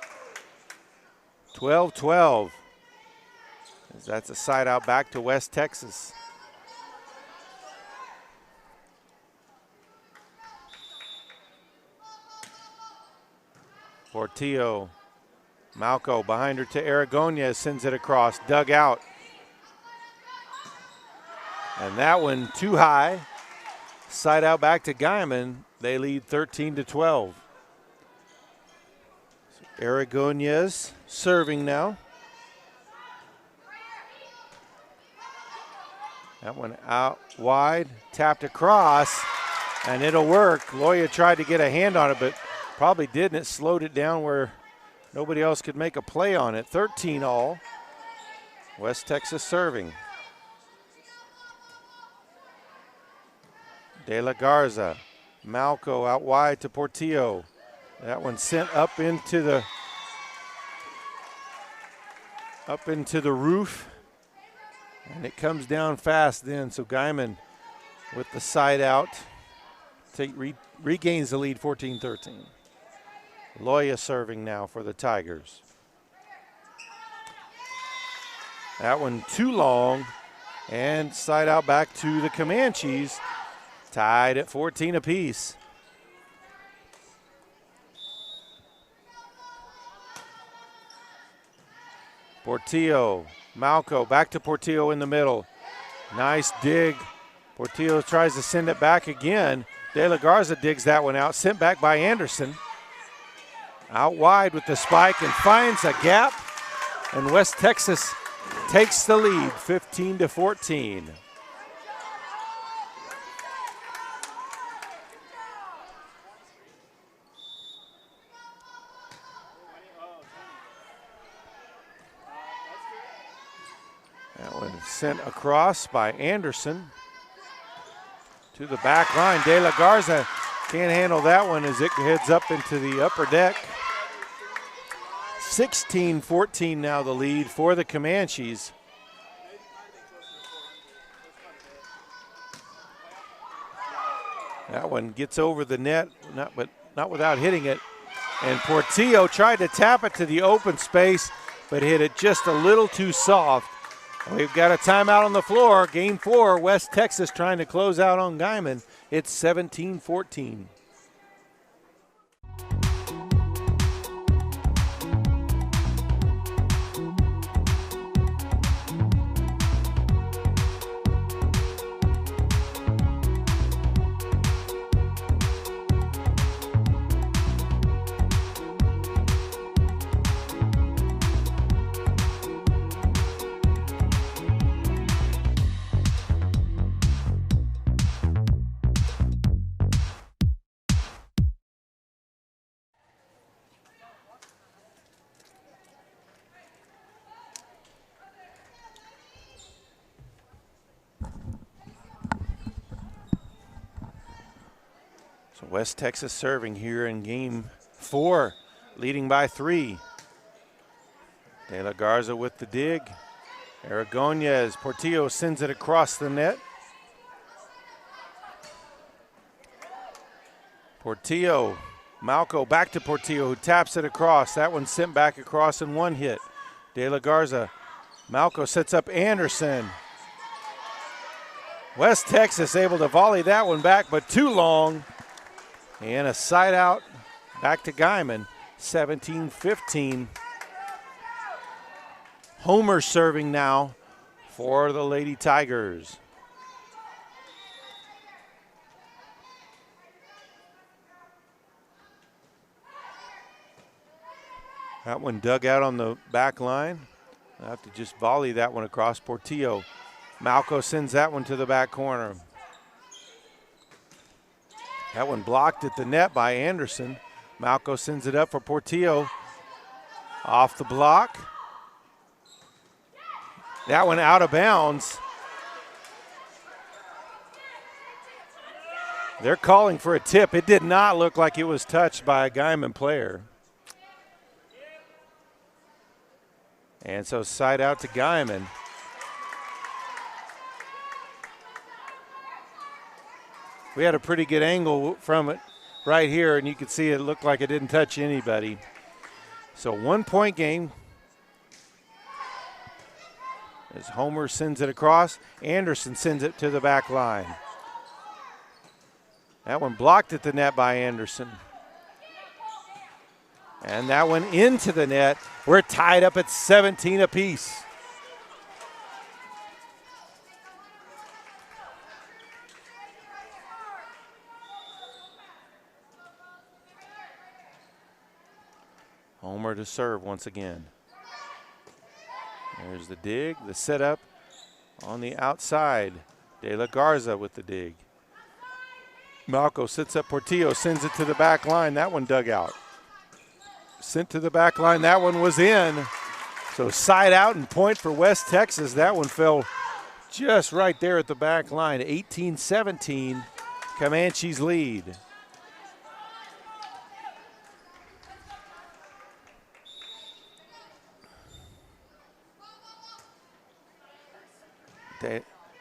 12-12. That's a side out back to West Texas. Portillo. Malco behind her to Aragonez, sends it across, dug out. And that one too high. Side out back to Guymon. They lead 13-12. So Aragonez serving now. That one out wide, tapped across, and it'll work. Loya tried to get a hand on it, but probably didn't. It slowed it down where nobody else could make a play on it. 13 all. West Texas serving. De La Garza, Malco out wide to Portillo. That one sent up into the roof, and it comes down fast then. So Guymon with the side out regains the lead 14-13. Loya serving now for the Tigers. That one too long, and side out back to the Comanches. Tied at 14 apiece. Portillo, Malco, back to Portillo in the middle. Nice dig. Portillo tries to send it back again. De La Garza digs that one out, sent back by Anderson. Out wide with the spike and finds a gap. And West Texas takes the lead, 15-14. Sent across by Anderson to the back line. De La Garza can't handle that one as it heads up into the upper deck. 16-14 now the lead for the Comanches. That one gets over the net, not without hitting it. And Portillo tried to tap it to the open space, but hit it just a little too soft. We've got a timeout on the floor. Game 4, West Texas trying to close out on Guymon. It's 17-14. West Texas serving here in game 4, leading by 3. De La Garza with the dig. Aragonez, Portillo sends it across the net. Portillo, Malco back to Portillo, who taps it across. That one sent back across in one hit. De La Garza, Malco sets up Anderson. West Texas able to volley that one back, but too long. And a side out back to Guymon, 17-15. Homer serving now for the Lady Tigers. That one dug out on the back line. I'll have to just volley that one across. Portillo. Malco sends that one to the back corner. That one blocked at the net by Anderson. Malco sends it up for Portillo. Off the block. That one out of bounds. They're calling for a tip. It did not look like it was touched by a Guymon player. And so side out to Guymon. We had a pretty good angle from it right here, and you could see it looked like it didn't touch anybody. So 1 point game. As Homer sends it across, Anderson sends it to the back line. That one blocked at the net by Anderson. And that one into the net. We're tied up at 17 apiece. Homer to serve once again. There's the dig, the setup on the outside. De La Garza with the dig. Malco sits up Portillo, sends it to the back line. That one dug out. Sent to the back line. That one was in. So side out and point for West Texas. That one fell just right there at the back line. 18-17, Comanches lead.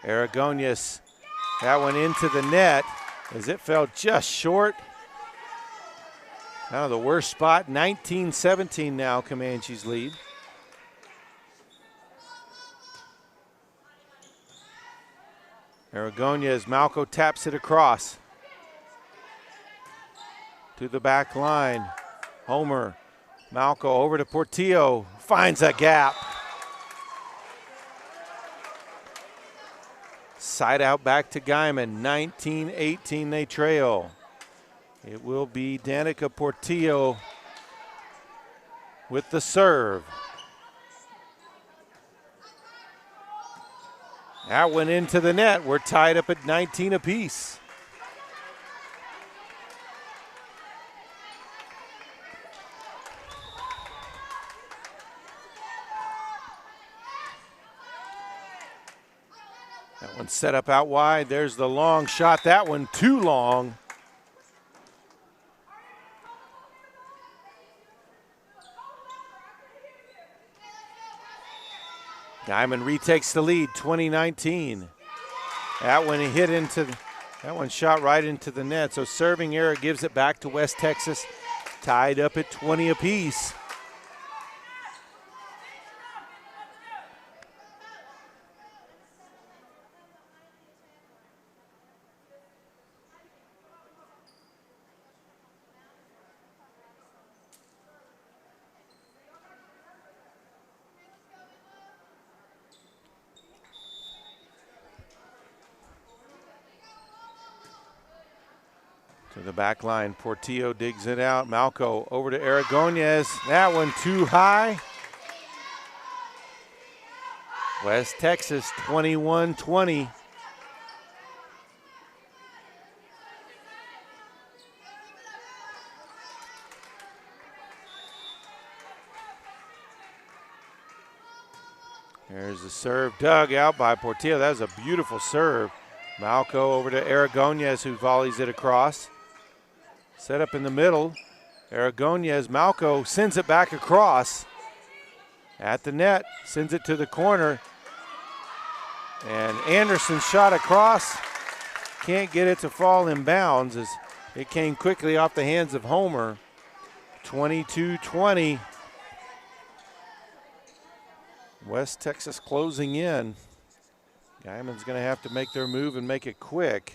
Aragonez, that one into the net as it fell just short. Kind of the worst spot. 19-17 now, Comanches lead. Aragonez, Malco taps it across to the back line. Homer, Malco over to Portillo, finds a gap. Side out back to Guymon, 19-18 they trail. It will be Danica Portillo with the serve. That went into the net. We're tied up at 19 apiece. That one set up out wide. There's the long shot. That one too long. Guymon retakes the lead, 2019. That one shot right into the net. So serving error gives it back to West Texas, tied up at 20 apiece. To the back line, Portillo digs it out. Malco over to Aragonez. That one too high. West Texas 21-20. There's the serve dug out by Portillo. That was a beautiful serve. Malco over to Aragonez, who volleys it across. Set up in the middle. Aragonez, Malco sends it back across. At the net, sends it to the corner. And Anderson shot across. Can't get it to fall in bounds as it came quickly off the hands of Homer. 22-20. West Texas closing in. Guymon's going to have to make their move and make it quick.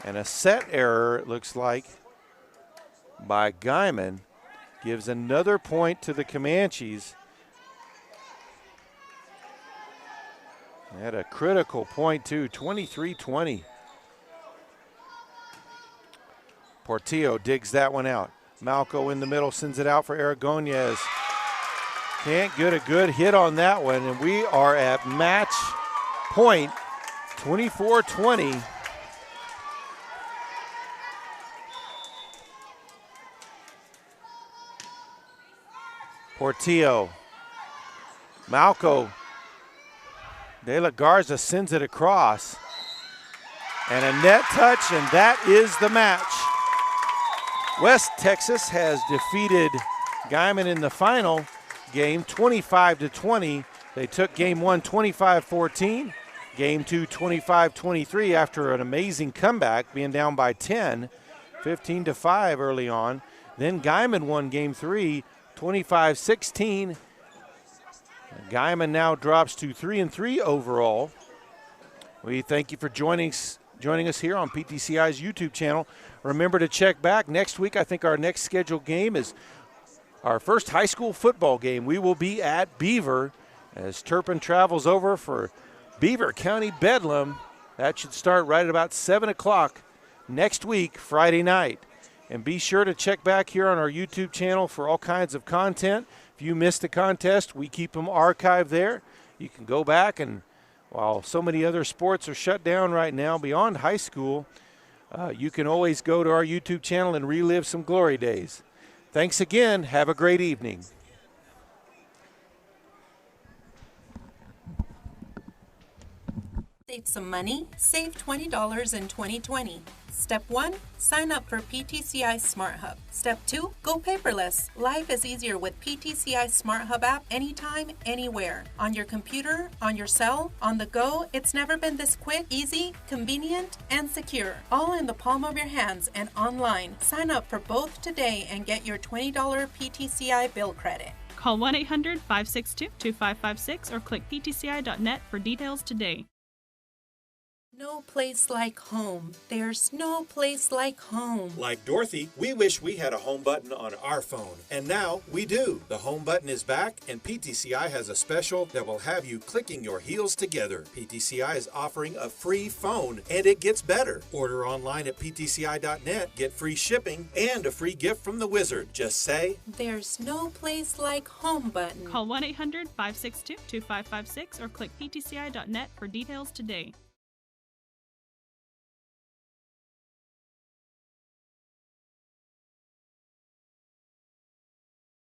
And a set error, it looks like, by Guymon gives another point to the Comanches. At a critical point, too, 23-20. Portillo digs that one out. Malco in the middle sends it out for Aragonez. Can't get a good hit on that one, and we are at match point, 24-20. Portillo, Malco, De La Garza sends it across. And a net touch, and that is the match. West Texas has defeated Guymon in the final game 25-20. They took game one 25-14, game two 25-23 after an amazing comeback, being down by 10, 15-5 early on. Then Guymon won game three 25-16. Guymon now drops to 3-3 overall. We thank you for joining us here on PTCI's YouTube channel. Remember to check back next week. I think our next scheduled game is our first high school football game. We will be at Beaver as Turpin travels over for Beaver County Bedlam. That should start right at about 7 o'clock next week, Friday night. And be sure to check back here on our YouTube channel for all kinds of content. If you missed a contest, we keep them archived there. You can go back, and while so many other sports are shut down right now beyond high school, you can always go to our YouTube channel and relive some glory days. Thanks again. Have a great evening. Save some money. Save $20 in 2020. Step 1. Sign up for PTCI Smart Hub. Step 2. Go paperless. Life is easier with PTCI Smart Hub app anytime, anywhere. On your computer, on your cell, on the go. It's never been this quick, easy, convenient, and secure. All in the palm of your hands and online. Sign up for both today and get your $20 PTCI bill credit. Call 1-800-562-2556 or click ptci.net for details today. No place like home. There's no place like home. Like Dorothy, we wish we had a home button on our phone. And now we do. The home button is back, and PTCI has a special that will have you clicking your heels together. PTCI is offering a free phone, and it gets better. Order online at ptci.net, get free shipping, and a free gift from the wizard. Just say, "There's no place like home" button. Call 1-800-562-2556 or click ptci.net for details today.